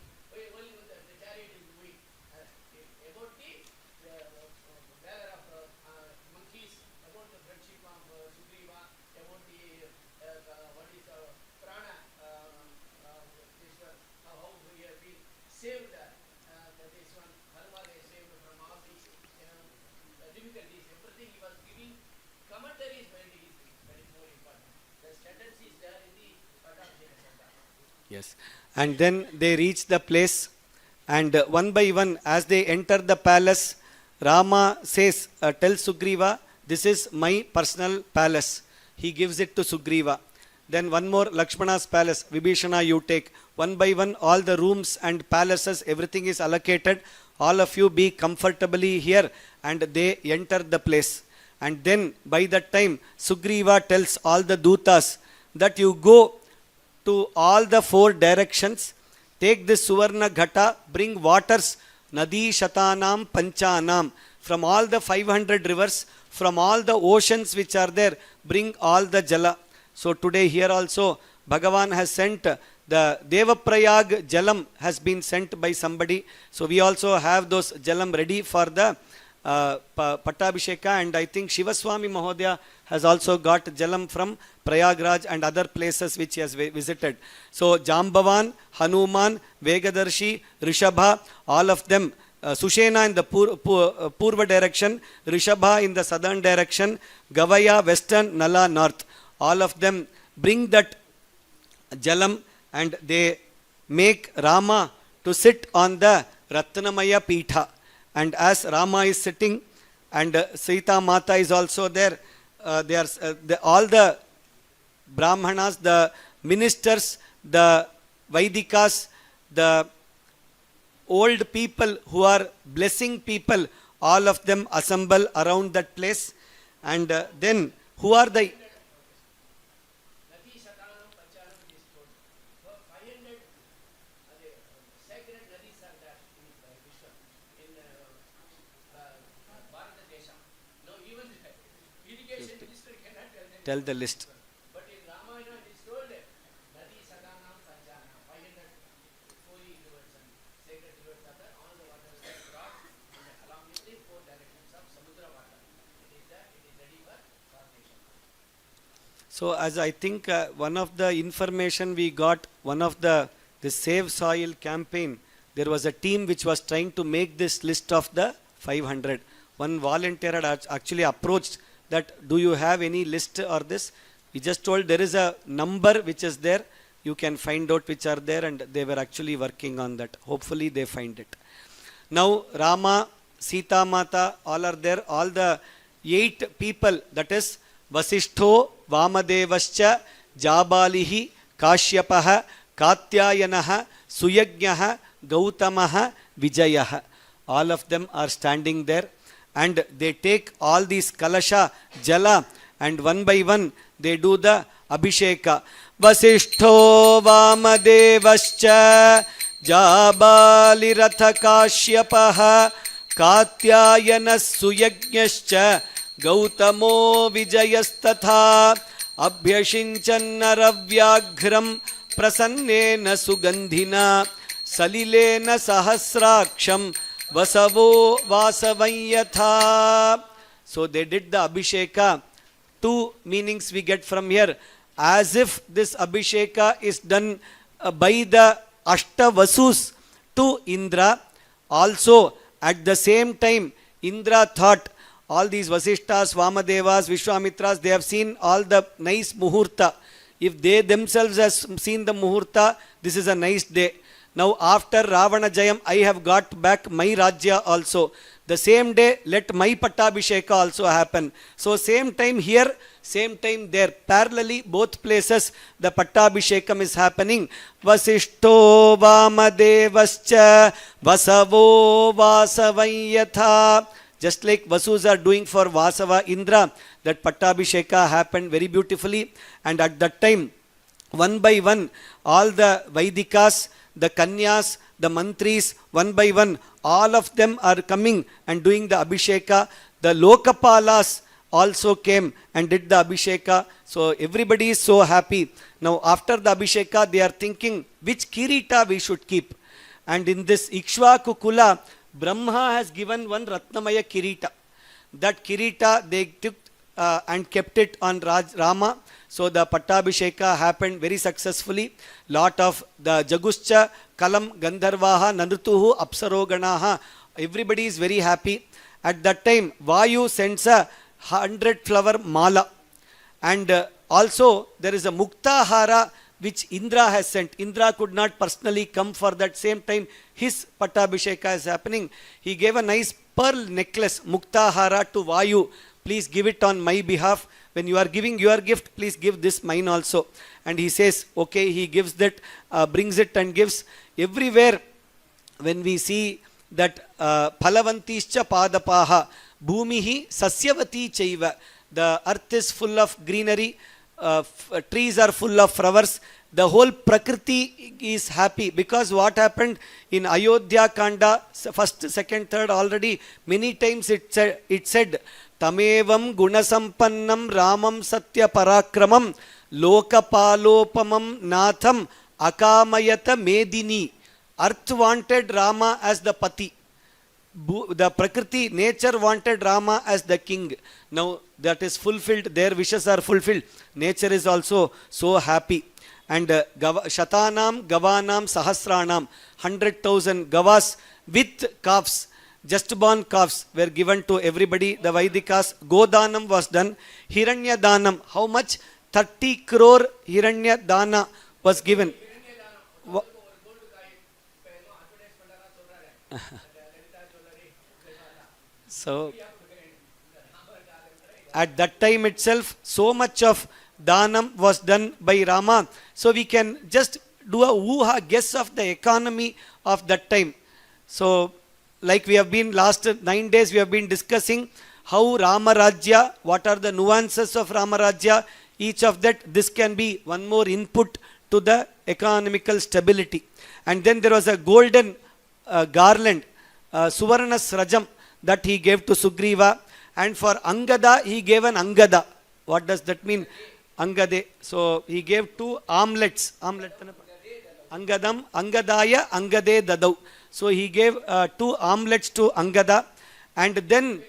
Yes. And then they reach the place, and one by one, as they enter the palace, Rama says, tells Sugriva, this is my personal palace. He gives it to Sugriva. Then one more, Lakshmana's palace. Vibhishana, you take. One by one, all the rooms and palaces, everything is allocated. All of you be comfortably here. And they enter the place. And then by that time, Sugriva tells all the Dutas that you go to all the 4 directions, take this Suvarna Ghata, bring waters, Nadi Shatanam Panchanam, from all the 500 rivers, from all the oceans which are there, bring all the Jala. So today here also, Bhagavan has sent the Devaprayag Jalam has been sent by somebody. So we also have those Jalam ready for the Pattabhisheka, and I think Shivaswami Mahodaya has also got Jalam from Prayagraj and other places which he has visited. So Jambavan, Hanuman, Vegadarshi, Rishabha, all of them, Sushena in the Purva direction, Rishabha in the southern direction, Gavaya western, Nala north. All of them bring that Jalam, and they make Rama to sit on the Ratnamaya Pitha. And as Rama is sitting, and Sita Mata is also there, all the Brahmanas, the ministers, the Vaidikas, the old people who are blessing people, all of them assemble around that place. And then who are the No, even irrigation minister cannot tell them. Tell the list. But in Ramayana it is told Nadi Sadanam Sanjana, 500 holy rivers and sacred rivers are there, all the waters are brought along with the four directions of Samudra water. It is there, it is ready for formation. So as I think one of the information we got, one of the Save Soil campaign, there was a team which was trying to make this list of the 500. One volunteer had actually approached that, do you have any list or this? We just told there is a number which is there. You can find out which are there, and they were actually working on that. Hopefully they find it. Now Rama, Sita Mata, all are there. All the 8 people, that is Vasishtho, Vamadevascha, Jabalihi, Kashyapaha, Katyayanaha, Suyagnaha, Gautamaha, Vijayaha. All of them are standing there, and they take all these kalasha, jala, and one by one they do the abhisheka. Vasishtho Vamadevascha, Jabaliratha Kashyapaha, Katyayana Suyagnascha, Gautamo Vijayastatha, Abhyashinchannaravyaghram Prasannena Sugandhina, Salilena Sahasraksham, Vasavo Vasavanyatha. So they did the abhisheka. 2 meanings we get from here. As if this abhisheka is done by the Ashta Vasus to Indra. Also at the same time Indra thought, all these Vasishtas, Vamadevas, Vishwamitras, they have seen all the nice muhurta. If they themselves have seen the muhurta, this is a nice day. Now after Ravana Jayam, I have got back my Rajya also. The same day, let my Pattabhisheka also happen. So same time here, same time there. Parallelly, both places, the Pattabhishekam is happening. Vasishto Vamadevascha Vasavo Vasavanyatha. Just like Vasus are doing for Vasava Indra, that Pattabhisheka happened very beautifully. And at that time, one by one, all the Vaidikas, the Kanyas, the Mantris, one by one, all of them are coming and doing the Abhisheka. The Lokapalas also came and did the Abhisheka. So everybody is so happy. Now after the Abhisheka, they are thinking which Kirita we should keep. And in this Ikshvaku Kula, Brahma has given one Ratnamaya Kirita. That Kirita they took and kept it on Rama. So the Pattabhisheka happened very successfully. Lot of the Jaguscha, Kalam, Gandharvaha, Nanutuhu, Apsaroganaha, everybody is very happy. At that time, Vayu sends a 100-flower mala. And also there is a Muktahara which Indra has sent. Indra could not personally come for that same time. His Pattabhisheka is happening. He gave a nice pearl necklace, Muktahara, to Vayu. Please give it on my behalf. When you are giving your gift, please give this mine also. And he says, okay, he gives that, brings it and gives. Everywhere, when we see that Phalavantischa Padapaha, Bhumihi Sasyavati Chaiva, the earth is full of greenery, trees are full of flowers, the whole Prakriti is happy. Because what happened in Yuddhakaanda, first, second, third, already many times it said, Tamevam gunasampannam ramam satya parakramam lokapalopamam natham akamayata medini. Earth wanted Rama as the pati. The Prakriti, nature wanted Rama as the king. Now that is fulfilled, their wishes are fulfilled. Nature is also so happy. And Shatanam Gavanam Sahasranam, 100,000 Gavas with calves, just born calves were given to everybody. The Vaidikas, Godanam was done. Hiranya Danam, how much? 30 crore Hiranya Dana was given. So at that time itself, so much of Danam was done by Rama. So we can just do a guess of the economy of that time. So like we have been last 9 days, we have been discussing how Rama Rajya, what are the nuances of Rama Rajya, each of that, this can be one more input to the economical stability. And then there was a golden garland, Suvarna Srajam, that he gave to Sugriva. And for Angada, he gave an Angada. What does that mean? Angade. So he gave 2 armlets. Angadam, Angadaya, Angade Dadau. So he gave 2 armlets to Angada. And then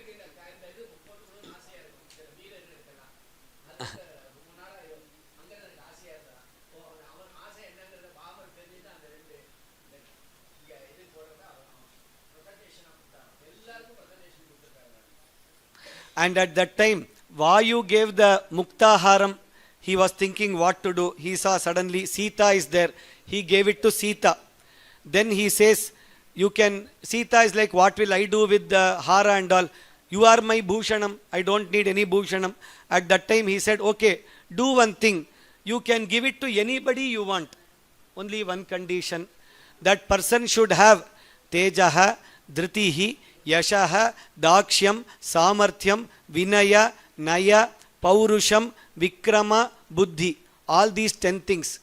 and at that time, Vayu gave the Muktaharam. He was thinking what to do. He saw suddenly Sita is there. He gave it to Sita. Then he says, you can, Sita is like, what will I do with the hara and all? You are my bhushanam. I don't need any bhushanam. At that time he said, okay, do one thing. You can give it to anybody you want. Only one condition. That person should have Tejaha, Dhritihi, Yashaha, Dakshyam, Samarthyam, Vinaya, Naya, Paurusham, Vikrama, Buddhi. All these 10 things.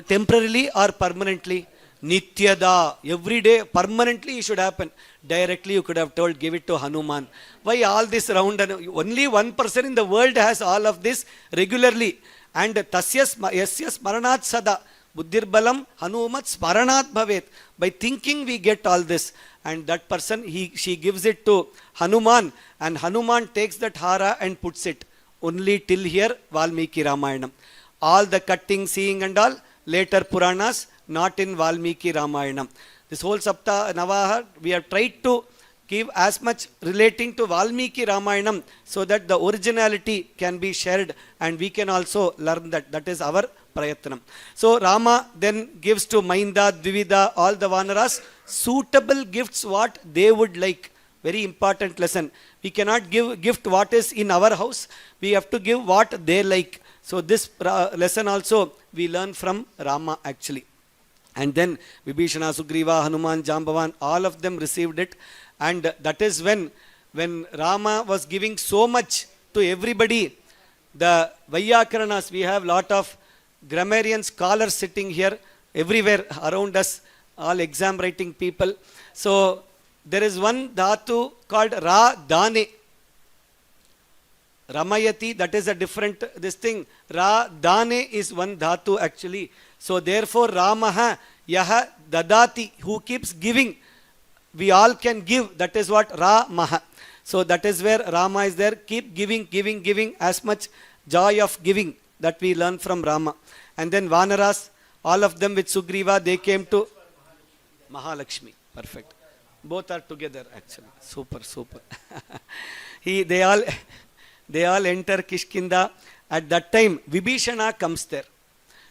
Temporarily or permanently? Nityada. Every day, permanently it should happen. Directly you could have told, give it to Hanuman. Why all this round? Only one person in the world has all of this regularly. And Tasyas Smaranat Sada. Buddhirbalam Hanumat Smaranat Bhavet. By thinking we get all this. And that person, she gives it to Hanuman. And Hanuman takes that hara and puts it. Only till here, Valmiki Ramayanam. All the cutting, seeing and all, later Puranas, not in Valmiki Ramayanam. This whole Sapta Navaaha, we have tried to give as much relating to Valmiki Ramayanam so that the originality can be shared and we can also learn that. That is our prayatnam. So Rama then gives to Mainda, Dvivida, all the Vanaras, suitable gifts what they would like. Very important lesson. We cannot give gift what is in our house. We have to give what they like. So this lesson also we learn from Rama actually. And then Vibhishana, Sugriva, Hanuman, Jambavan, all of them received it. And that is when Rama was giving so much to everybody, the Vaiyakaranas, we have lot of grammarian scholars sitting here, everywhere around us, all exam writing people. So there is one dhatu called Ra Dane. Ramayati, that is a different, this thing. Ra Dane is one dhatu actually. So therefore Ramaha Yaha Dadati, who keeps giving. We all can give. That is what Ra Maha. So that is where Rama is there. Keep giving, giving, giving. As much joy of giving that we learn from Rama. And then Vanaras, all of them with Sugriva, they came to Mahalakshmi. Perfect. Both are together actually. Super, super. They all enter Kishkinda. At that time, Vibhishana comes there.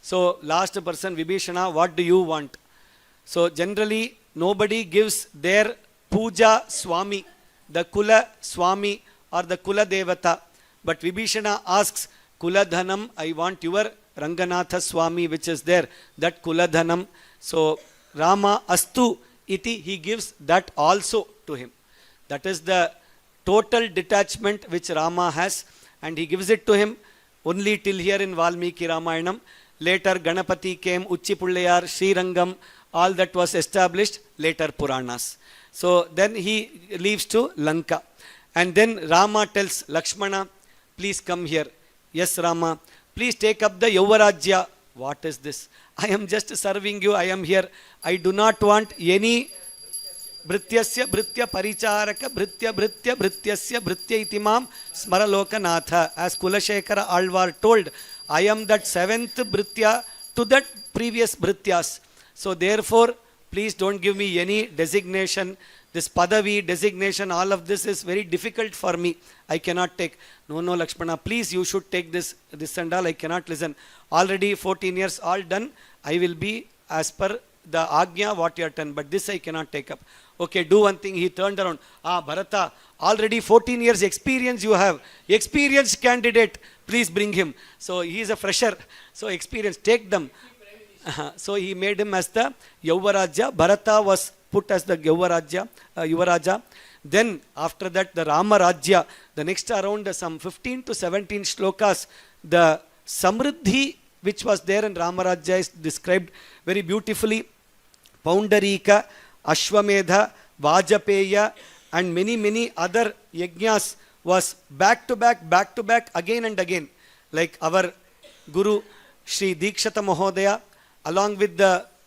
So last person, Vibhishana, what do you want? So generally, nobody gives their puja swami, the kula swami or the kula devata. But Vibhishana asks, kula dhanam, I want your Ranganatha swami which is there, that kula dhanam. So Rama astu iti, he gives that also to him. That is the total detachment which Rama has, and he gives it to him only till here in Valmiki Ramayanam. Later Ganapati came, Uchi Pullayar, Srirangam, all that was established later Puranas. So then he leaves to Lanka. And then Rama tells Lakshmana, please come here. Yes, Rama, please take up the Yavarajya. What is this? I am just serving you. I am here. I do not want any Bhrityasya Bhritya Paricharaka Bhritya Bhritya Bhrityasya Bhritya Itimam Smaralokanatha. As Kulashekara Alvar told, I am that 7th Bhritya to that previous Bhrityas. So therefore, please don't give me any designation. This Padavi, designation, all of this is very difficult for me. I cannot take. No, Lakshmana, please you should take this and all. I cannot listen. Already 14 years all done. I will be as per the Agnya what you have done. But this I cannot take up. Okay, do one thing. He turned around. Bharata, already 14 years experience you have. Experienced candidate. Please bring him. So he is a fresher. So experience, take them. So he made him as the Yavarajya. Bharata was put as the Yuvaraja. Then after that the Rama Rajya. The next around some 15 to 17 shlokas, the Samriddhi which was there in Rama Rajya is described very beautifully. Poundarika, Ashwamedha, Vajapeya and many other yajnas was back to back, again and again. Like our Guru Sri Dikshata Mahodaya, along with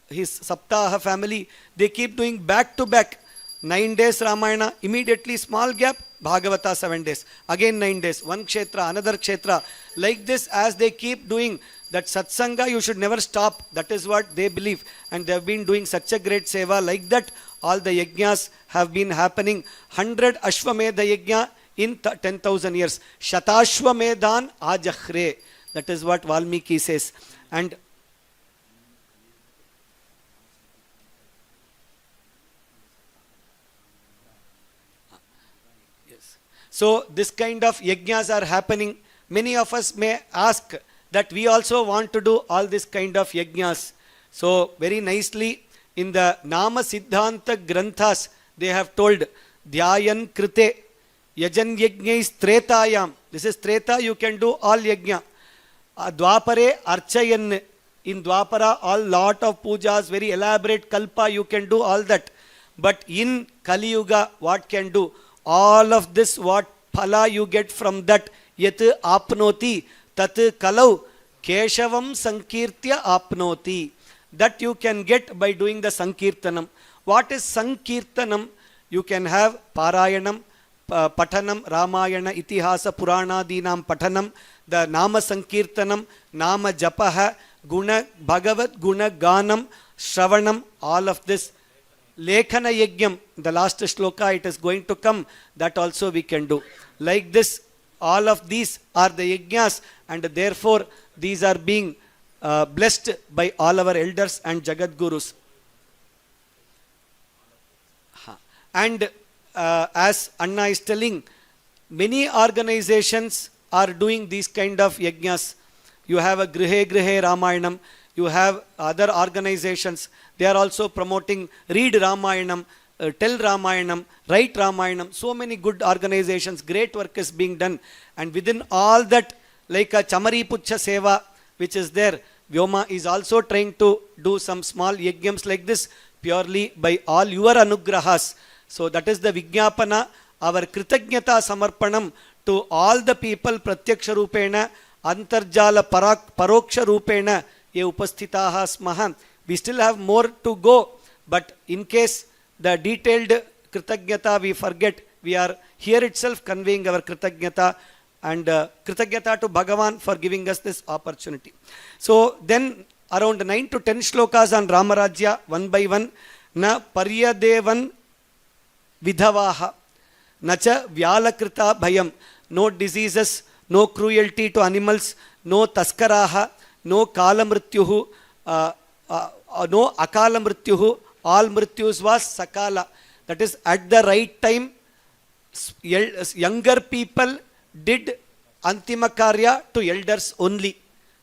his Saptaha family, they keep doing back to back. 9 days Ramayana, immediately small gap, Bhagavata 7 days. Again 9 days, one kshetra, another kshetra. Like this, as they keep doing that satsanga, you should never stop. That is what they believe. And they have been doing such a great seva. Like that, all the yajnas have been happening. 100 Ashwamedha yajna in 10,000 years. Shatashwamedhan ajahre. That is what Valmiki says. And so this kind of yajnas are happening. Many of us may ask that we also want to do all this kind of yajnas. So very nicely in the Nama Siddhanta Granthas, they have told Dhyayan Krite Yajan Yajnais Tretayam. This is Treta, you can do all yajna. Dwapare Archayan. In Dwapara, all lot of pujas, very elaborate kalpa, you can do all that. But in Kali Yuga, what can do? All of this, what phala you get from that, yat apnoti, tat kalau, keshavam sankirtya apnoti. That you can get by doing the sankirtanam. What is sankirtanam? You can have Parayanam, Patanam, Ramayana, Itihasa, Purana, Dinam, Patanam, the Nama Sankirtanam, Nama Japaha, Guna, Bhagavat, Guna, Ganam, Shravanam, all of this. Lekhana Yajnam, the last shloka, it is going to come, that also we can do. Like this, all of these are the yajnas, and therefore these are being blessed by all our elders and Jagat Gurus. And as Anna is telling, many organizations are doing these kind of yajnas. You have a Grihe Grihe Ramayanam, you have other organizations, they are also promoting read Ramayanam, tell Ramayanam, write Ramayanam. So many good organizations, great work is being done. And within all that, like a Chamari Pucha Seva, which is there, Vyoma is also trying to do some small yajnams like this, purely by all your anugrahas. So that is the Vijnapana, our Kritagnyata Samarpanam to all the people, Pratyaksha Rupena, Antarjala Paroksha Rupena, Ye Upasthitaha Smaha. We still have more to go, but in case the detailed Kritagnyata we forget, we are here itself conveying our Kritagnyata and Kritagnyata to Bhagavan for giving us this opportunity. So then around 9 to 10 shlokas on Ramarajya, one by one. Na Paryadevan Vidhavaha, Nacha Vyalakrita Bhayam. No diseases, no cruelty to animals, no Taskaraha, no Kalamrityuhu, no Akala Mrityuhu, all Mrityus was Sakala. That is, at the right time, younger people did Antima Karya to elders only.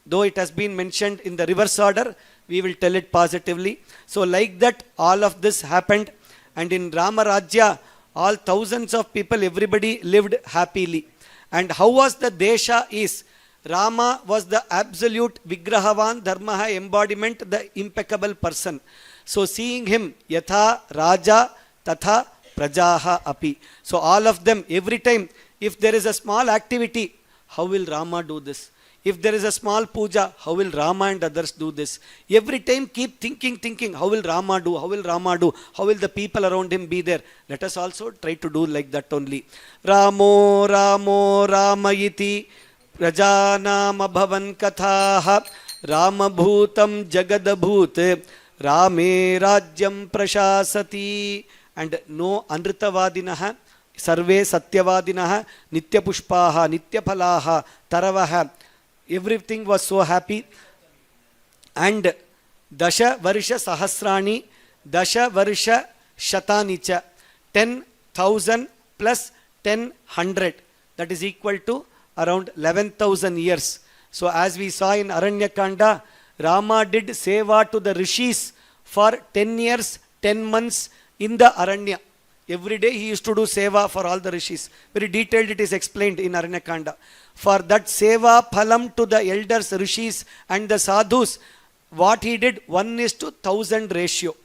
Though it has been mentioned in the reverse order, we will tell it positively. So like that, all of this happened. And in Ramarajya, all thousands of people, everybody lived happily. And how was the Desha is? Rama was the absolute Vigrahavan, Dharmaha embodiment, the impeccable person. So seeing him, Yatha Raja Tatha Prajaha Api. So all of them, every time, if there is a small activity, how will Rama do this? If there is a small puja, how will Rama and others do this? Every time keep thinking, how will Rama do? How will Rama do? How will the people around him be there? Let us also try to do like that only. Ramo Ramayiti Prajanam Bhavan Kathaha Rama Bhutam Jagadabhut Rame Rajyam Prashasati. And no Anritavadinaha, Sarve Satyavadinaha, Nitya Pushpaha, Nitya Phalaha, Taravaha. Everything was so happy. And Dasha Varsha Sahasrani, Dasha Varsha Shatanicha, 10,000 plus 10,100. That is equal to around 11,000 years. So as we saw in Aranyakanda, Rama did seva to the rishis for 10 years, 10 months in the Aranya. Every day he used to do seva for all the rishis. Very detailed it is explained in Aranyakanda. For that seva phalam to the elders, rishis and the sadhus, what he did, 1:1,000 ratio.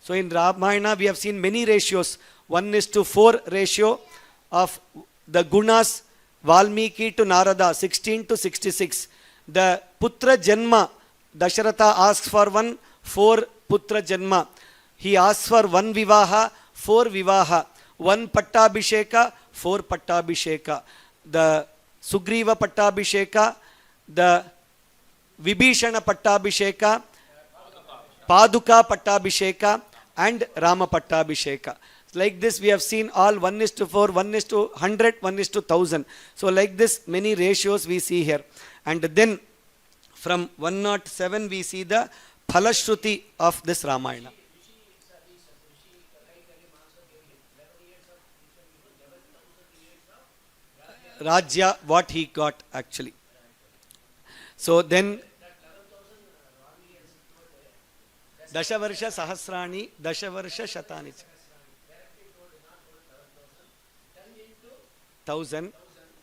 So in Ramayana we have seen many ratios. 1:4 ratio of the gunas, Valmiki to Narada, 16 to 66. The Putra Janma, Dasharatha asks for 4 Putra Janma. He asks for 1 Vivaha, 4 Vivaha, 1 Pattabhisheka, 4 Pattabhisheka. The Sugriva Pattabhisheka, the Vibhishana Pattabhisheka, Paduka Pattabhisheka, and Rama Pattabhisheka. Like this we have seen all 1:4, 1:100, 1:1000. So like this many ratios we see here. And then from 107 we see the Phalashruti of this Ramayana. Rajya, what he got actually. So then Dashavarsha Sahasrani, Dashavarsha Shatani. 1000,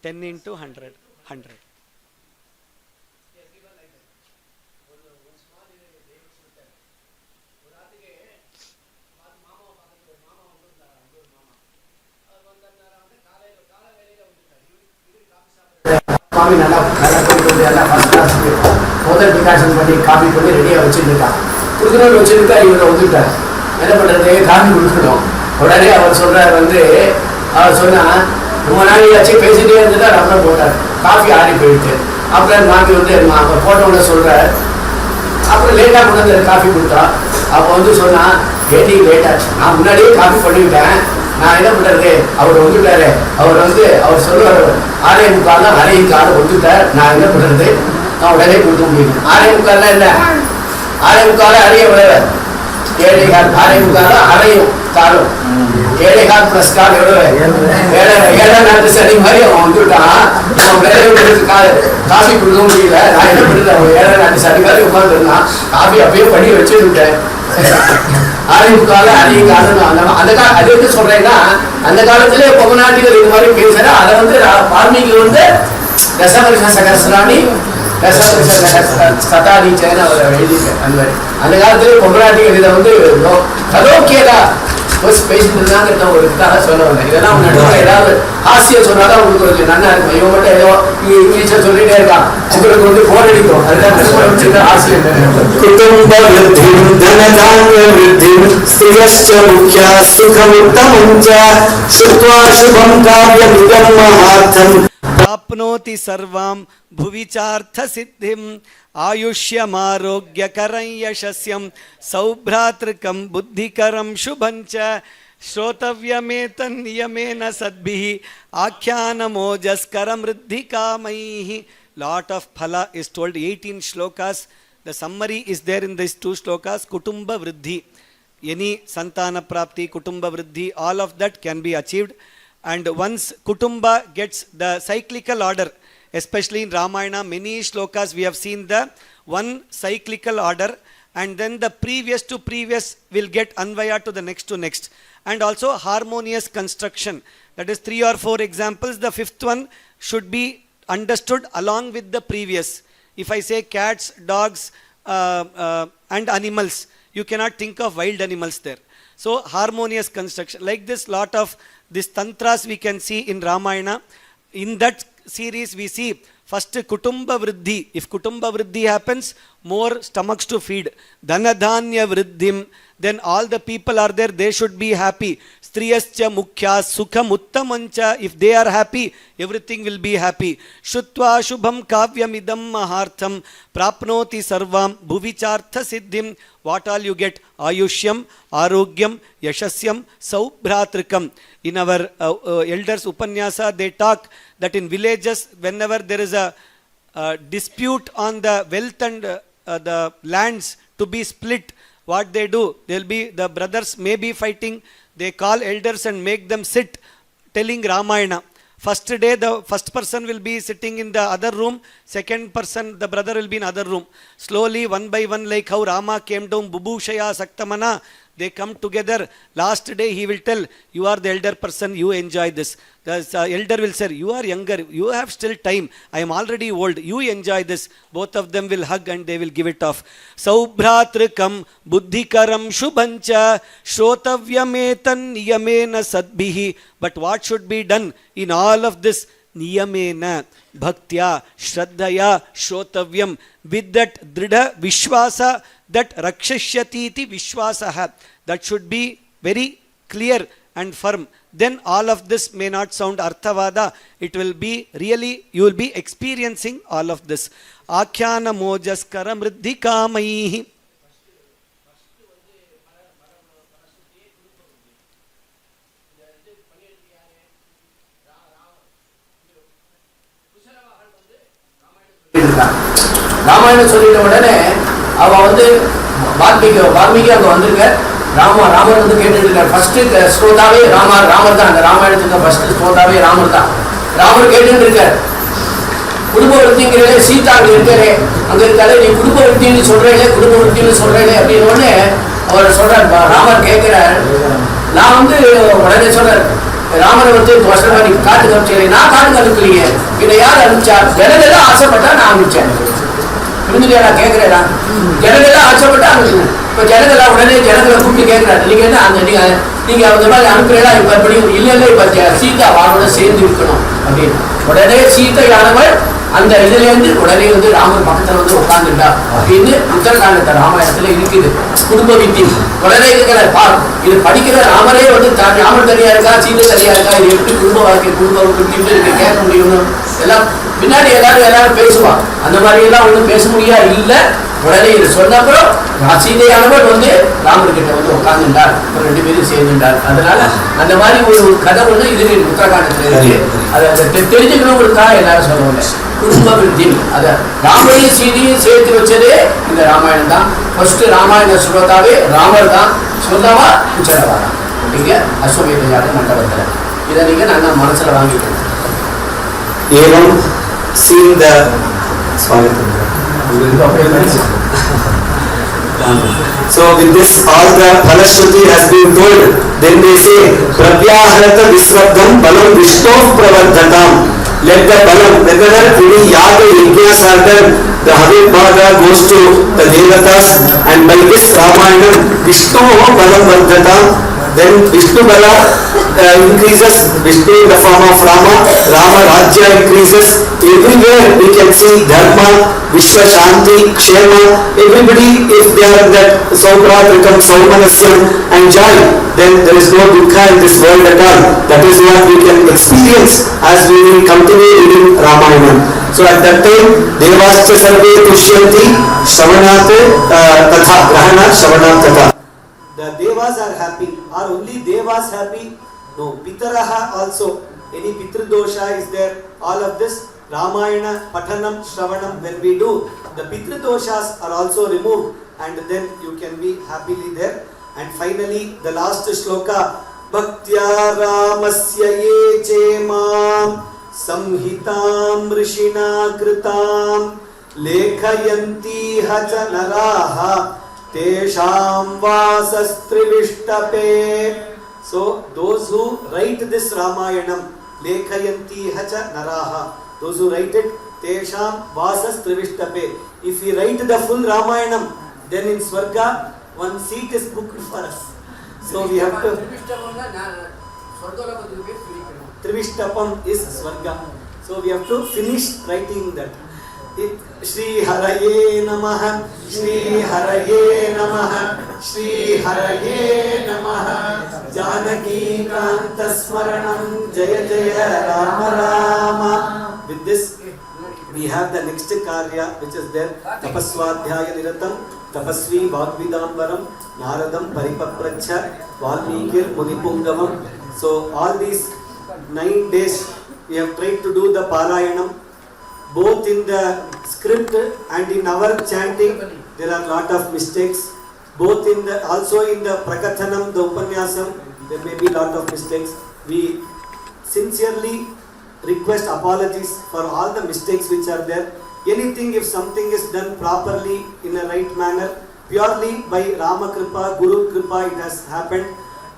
10 into 100, 100. Coffee நல்லா போயிட்டு எல்லாம் first class முதல் decoction பண்ணி coffee பண்ணி ரெடியாக வச்சுருக்கான். கொடுக்கணும்னு வச்சுருக்கா, இவரை வந்துட்டார். என்ன பண்ணுறது, காபி கொடுக்கணும். உடனே அவர் சொல்கிறார் அவர் சொன்னால் ரொம்ப நாளையாச்சு பேசிட்டே இருந்துட்டு அப்புறம் போட்டார். காஃபி ஆறி போயிடுச்சு. அப்புறம் மாமி அவர் போட்டோன்னு சொல்கிறார். அப்புறம் லேட்டாக கொண்டு வந்து காஃபி கொடுத்தா. அப்போ சொன்னால் ஏடி லேட்டாச்சு, நான் முன்னாடியே காஃபி பண்ணிவிட்டேன், நான் என்ன பண்ணுறது, அவர் வந்துட்டாரு. அவர் சொல்லுவார் 6:45 6:45 வந்துட்டார், நான் என்ன பண்ணுறது, நான் உடனே கொடுக்க முடியும். 6:45 இல்லை, 6:45 அறைய விளையாட 7:15 6:45 அறையும் காலம் 7:15 ப்ளஸ் கால் எவ்வளவு 7 சனி மாதிரி அவன் வந்துட்டான். அவன் வேலை காஃபி கொடுக்க முடியல, நான் என்ன பண்ணுறது, அவன் 7 சனி மாதிரி உட்காந்துருந்தான். காஃபி அப்பயே பண்ணி வச்சு விட்டேன். 6:45 6:45 அந்த அது வந்து சொல்றேன்னா அந்த காலத்திலே பொம்மநாட்டிகள் இது மாதிரி பேசுற அதை வால்மீகி தசவருஷ சகஸ்ராணி தசவருஷ சதாதீச்சேன்னு அவர் எழுதியிருக்கார். அந்த காலத்திலே பொம்மநாட்டிகள் இதை கதோக்கியதா பேசிட்டு இருந்தாங்கிறத ஒரு இதுக்காக சொல்ல வந்தேன். இதெல்லாம் நடுவில் ஏதாவது ஹாஸ்யம் சொன்னாதான் உங்களுக்கு கொஞ்சம் நல்லா இருக்கும். இவன் மட்டும் ஏதோ இங்கிலீஷை சொல்லிட்டே இருக்கான், உங்களுக்கு போர் அடிக்கும். அதுதான் ஹாஸ்யம். குடும்ப விருத்தி தனதான்ய விருத்தி ஸ்திரஸ்ச முக்யா சுகமுத்தமஞ்ச சுத்வா சுபம் காவ்யமிதம் மஹார்த்தம் प्राप्नोति सर्वां भुविचार्थ सिद्धिं आयुष्यमारोग्यकरं यशस्यं सौभ्रातृकं बुद्धिकरं शुभञ्च श्रोतव्यमेतन्नियमेन सद्भिः आख्यानमोजस्करं वृद्धिकामैः. Lot of phala is told, 18 shlokas. The summary is there in these 2 shlokas. Kutumba vriddhi, any santana prapti, kutumba vriddhi, all of that can be achieved. And once Kutumba gets the cyclical order, especially in Ramayana, many shlokas we have seen the one cyclical order, and then the previous to previous will get Anvaya to the next to next. And also harmonious construction. That is 3 or 4 examples. The 5th one should be understood along with the previous. If I say cats, dogs, and animals, you cannot think of wild animals there. So harmonious construction. Like this, lot of these tantras we can see in Ramayana. In that series we see first Kutumba Vriddhi. If Kutumba Vriddhi happens, more stomachs to feed. Dhanadhanya Vriddhim, then all the people are there, they should be happy. Striyascha Mukhya Sukham Uttamancha, if they are happy, everything will be happy. Shutva Shubham Kavyamidam Mahartham Prapnoti Sarvam Bhuvichartha Siddhim. What all you get? Ayushyam, Arogyam, Yashasyam, Saubhratrikam. In our elders Upanyasa, they talk that in villages, whenever there is a dispute on the wealth and the lands to be split, what they do, they'll be, the brothers may be fighting, they call elders and make them sit telling Ramayana. First day, the first person will be sitting in the other room, second person, the brother will be in other room. Slowly, one by one, like how Rama came down, Bubhushaya Saktamana, They come together. Last day he will tell, you are the elder person, you enjoy this. The elder will say, you are younger, you have still time. I am already old, you enjoy this. Both of them will hug and they will give it off. Saubhratrikam buddhikaram shubhancha shrotavyam niyamena sadbhihi. But what should be done in all of this? Niyamena bhaktya shraddhaya shrotavyam, with that dridha vishwasa, that rakshashyati iti vishwasaha, that should be very clear and firm. Then all of this may not sound arthavada, it will be really, you will be experiencing all of this. Akhyana mojaskara mriddhi kamaihi. Ramayanam சொல்லிட்ட உடனே அவ வந்து வால்மீகி அங்க வந்திருக்க. ராமர் வந்து கேட்டு இருக்கார். First ஸ்ரோதாவே Ramar தான். அந்த ராமாயணத்துக்கு ஃபர்ஸ்ட் ஸ்ரோதாவே ராமர் தான். ராமர் கேட்டு இருக்கார், குடும்ப விருத்திங்கிறே சீதா அங்க இருக்காரு, அங்க இருக்காரு, நீ குடும்ப விருத்தின்னு சொல்றேன் அப்படின்னு உடனே அவர் சொல்றார். ராமர் கேட்கிறார். நான் வந்து உடனே சொல்றார், ராமரை வந்து வருஷமா நீ காட்டுக்கு அனுப்பிச்சேன். நான் காட்டுக்கு அனுப்பலீங்க, இதை யார் அனுப்பிச்சா? ஜனங்கள்லாம் ஆசைப்பட்டா நான் அனுப்பிச்சேன். புரிஞ்சுக்கா? நான் கேட்கிறேன், ஜனங்கள்லாம் ஆசைப்பட்டா அனுப்புங்க. இப்ப ஜனங்கள்லாம் உடனே ஜனங்களை கூப்பிட்டு கேட்கிறாரு, நீங்க என்ன அந்த நீங்க அந்த மாதிரி அனுப்புறீங்களா? இப்ப எப்படி? இல்ல இப்ப சீதா வானோட சேர்ந்து இருக்கணும் அப்படின்னு. உடனே சீதையானவள் அந்த இதுல இருந்து உடனே வந்து ராமர் பக்கத்துல வந்து உட்கார்ந்துட்டா அப்படின்னு உத்தரகாண்டத்தை ராமாயணத்துல இருக்குது. குடும்ப வித்தி உடனே இருக்கிற இது படிக்கிற ராமரே வந்து ராமர் தனியா இருக்கா, சீதை தனியா இருக்கா, இது எப்படி குடும்ப வாழ்க்கை குடும்ப வித்தி கேட்க முடியும்? எல்லாம் பின்னாடி எல்லாரும் பேசுவான். அந்த மாதிரி எல்லாம் ஒன்றும் பேச முடியா இல்ல. உடனே இது சொன்னப்பறம் சீதையானவர் வந்து ராமர்கிட்ட வந்து உட்கார்ந்துட்டார், ரெண்டு பேரும் சேர்ந்துட்டார். அதனால அந்த மாதிரி ஒரு கதை ஒண்ணு இது உத்தரகாண்டத்துல இருக்கு. அதை தெரிஞ்சுக்கணுங்கிறதுக்காக எல்லாரும் சொல்லுவாங்க. குடும்ப விருத்தி அதை ராமரையும் சீதையும் சேர்த்து வச்சதே இந்த ராமாயணம் தான். ஃபர்ஸ்ட் ராமாயண ஸ்ரோதாவே ராமர் தான், சொல்லவா உச்சரவா தான். நீங்க அஸ்வமேத யாக மண்டபத்துல இதை நீங்க நாங்க மனசுல வாங்கிக்கணும். Evam seeing the so with this all the Phalashruti has been told. Then they say Prabhyaharata Visrabdham Balam Vishnu Pravardhatam. Let the Balam, whether any yaga yajnas are done, the Havik Bhaga goes to the Devatas, and by this Ramayanam Vishnu Balam Vardhatam. Then Vishnu Bala increases, Vishnu in the form of Rama Rajya increases. Everywhere we can see Dharma, Vishwa Shanti, Kshema, everybody, if they are in that Saubhratrikam, Saumanasyam and joy, then there is no dukkha in this world at all. That is what we can experience as we will continue reading Ramayanam. So at that time, Devascha Sarve Tushyanti, Shravanat Tatha, Grahanat Shravanat Tatha. The Devas are happy. Are only Devas happy? No. Pitaraha also. Any Pitradosha is there? All of this Ramayana, Pathanam, Shravanam, when we do, the Pitradoshas are also removed, and then you can be happily there. And finally, the last shloka, Bhaktya Ramasya ye chemam samhitam rishina kritam lekhayanti hacha naraha tesham vasastrivishtape. So those who write this Ramayanam, lekhayanti hacha naraha, those who write it, tesham vasastrivishtape. If we write the full Ramayanam, then in Swarga one seat is booked for us. So we have to Trivishtapam is Swarga. So we have to finish writing that. Shri Haraye Namaha, Shri Haraye Namaha, Shri Haraye Namaha, Janaki Kanta Smaranam, Jaya Jaya Rama Rama. With this, we have the next karya which is there. Tapaswadhyaya Niratam, Tapasvi Vagvidambaram, Naradam Paripapracha, Valmikir Munipungavam. So all these 9 days we have tried to do the Parayanam. Both in the script and in our chanting, there are lot of mistakes. Both in the also in the Prakathanam, the Upanyasam, there may be lot of mistakes. We sincerely request apologies for all the mistakes which are there. Anything, if something is done properly in a right manner, Purely by Rama Kripa, Guru Kripa it has happened.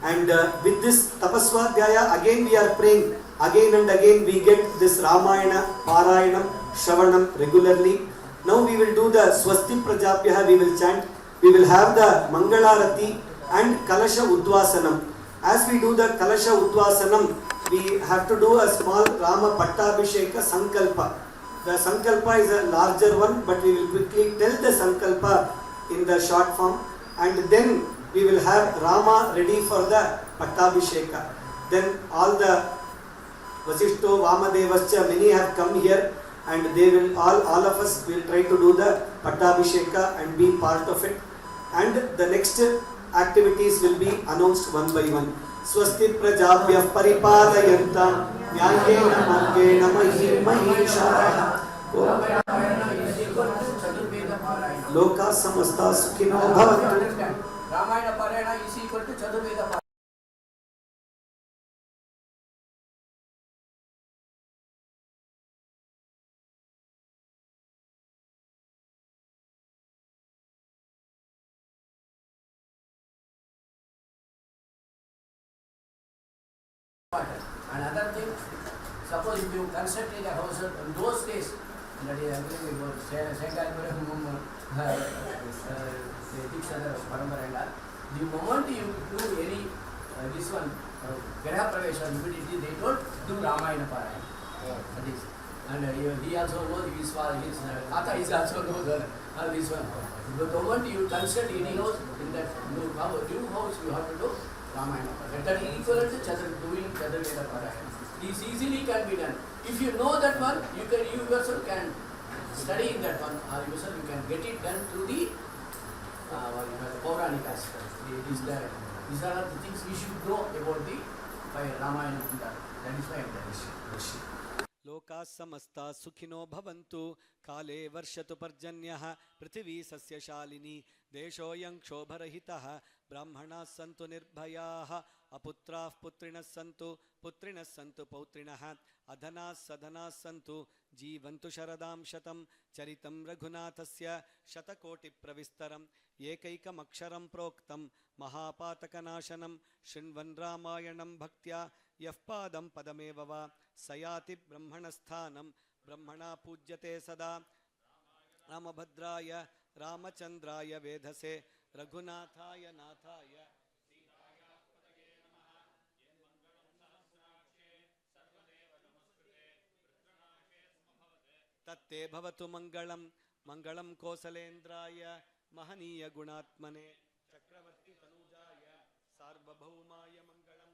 And with this Tapaswadhyaya, again we are praying, again and again we get this Ramayana, Parayanam, Shravanam regularly. Now we will do the Swasti Prajapyaha, we will chant, we will have the Mangalarati and Kalasha Udvasanam. As we do the Kalasha Udvasanam, we have to do a small Rama Pattabhisheka Sankalpa. The Sankalpa is a larger one, but we will quickly tell the Sankalpa in the short form, and then we will have Rama ready for the Pattabhisheka. Then all the Vasishto, Vamadevascha, many have come here, and they will all of us will try to do the Pattabhisheka and be part of it. And the next activities will be announced one by one. Swasti Prajabhyah Paripalayantam Nyayena Margena Mahi Mahishah Loka Samasta Sukhino Bhavantu. Ramayana Parayana is equal to Chaturveda Parayana. Another thing, suppose if you constructed a house in those days, that is, I believe it was the moment you do any this one Graha Pravesha, immediately they told do Ramayana Parayana. That is, and he also knows his father, his Tata is also knows this one. The moment you construct any house in that new house, you have to do Ramayana Parayana. That is equivalent to doing Chaturveda Parayana. This easily can be done. If you know that one, you yourself can study in that one, or yourself you can get it done through the Pauranikas. These are the things we should know about the Ramayana. That is why I am telling. Loka samasta sukhino bhavantu kale varshatu parjanyah prithvi sasya shalini deshoyam kshobarahitah brahmanas santu nirbhayaah aputrah putrinas santu pautrinah adhanas sadhanas santu jivantu sharadam shatam charitam raghunathasya shatakoti pravistaram ekaikam aksharam proktam mahapatakanashanam shrinvan ramayanam bhaktya yafpadam padamevava sayati brahmanasthanam brahmana pujyate sada ramabhadraya ramachandraya vedhase raghunathaya nathaya tatte bhavatu mangalam mangalam kosalendraya mahaniya gunatmane chakravarti tanujaya sarvabhaumaya mangalam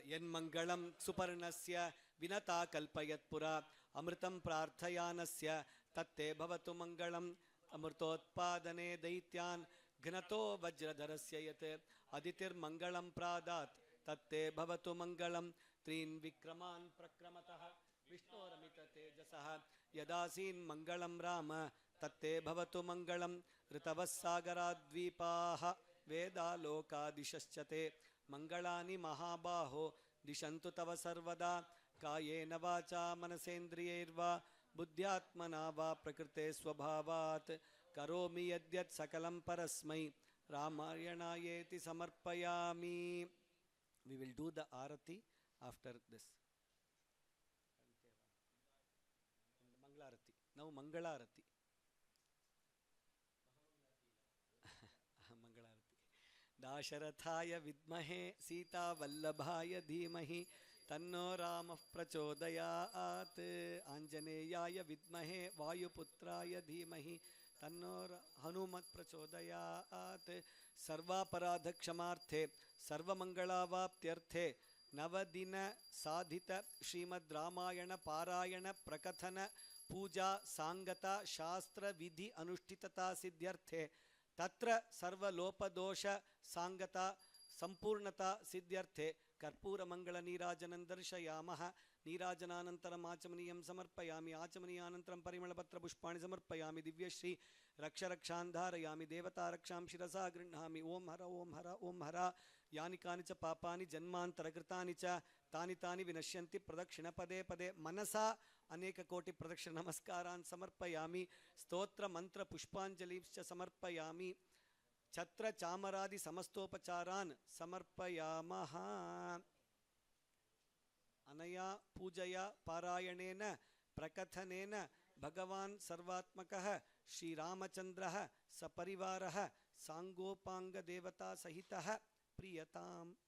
Yenmangalam Suparnasya Vinata Kalpayat Pura Amritam Prarthayanasya Tatte Bhavatu Mangalam Amrtotpadane Daityan Gnato Vajradharasya Yate Aditir Mangalam Pradat Tatte Bhavatu Mangalam Trin Vikraman Prakramataha Vishnoramita Tejasaha Yadasin Mangalam Rama Tatte Bhavatu Mangalam Ritavasagaradvipaha Veda Loka Dishaschate Mangalani Mahabaho Dishantu Tava Sarvada Kayena Vacha Manasendriyirva Buddhyatmana va Prakrite Swabhavat Karomi Yadyat Sakalam Parasmai Ramayanayeti Samarpayami. We will do the Arati after this. Mangalarati. Now Mangalarati. दाशरथाय विद्महे सीता वल्लभाय धीमहि तन्नो रामः प्रचोदयात् आंजनेयाय विद्महे वायुपुत्राय धीमहि तन्नो हनुमत् प्रचोदयात् सर्वापराध क्षमार्थे सर्वमंगलावाप्त्यर्थे नवदिन साधित श्रीमद् रामायण पारायण प्रकथन पूजा सांगता शास्त्र विधि अनुष्ठितता सिद्ध्यर्थे तत्र सर्वलोपदोष सांगता संपूर्णता सिद्ध्यर्थे कर्पूर मंगल नीराजनं दर्शयामः नीराजनानन्तरम् आचमनीयं समर्पयामि आचमनीयानन्तरं परिमलपत्र पुष्पाणि समर्पयामि दिव्यश्री रक्ष रक्षान् धारयामि देवता रक्षां शिरसा गृह्णामि ओम हर यानि कानि च पापानि जन्मान्तरकृतानि च तानि तानि विनश्यन्ति प्रदक्षिण पदे पदे मनसा ಅನೇಕ ಕೋಟಿ ಪ್ರದಕ್ಷಿಣ ನಮಸ್ಕಾರಾನ್ ಸಮರ್ಪಯಾಮಿ. ಸ್ತೋತ್ರ ಮಂತ್ರ ಪುಷ್ಪಾಂಜಲಿಶ್ಚ ಸಮರ್ಪಯಾಮಿ. ಛತ್ರ ಚಾಮರಾದಿ ಸಮಸ್ತೋಪಚಾರಾನ್ ಸಮರ್ಪಯಾಮಃ. ಅನಯಾ ಪೂಜೆಯ ಪಾರಾಯಣೇನ ಪ್ರಕಥನೇನ ಭಗವಾನ್ ಸರ್ವಾತ್ಮಕಃ ಶ್ರೀರಾಮಚಂದ್ರಃ ಸಪರಿವಾರಃ ಸಾಂಗೋಪಾಂಗ ದೇವತಾ ಸಹಿತಃ ಪ್ರಿಯತಾಂ.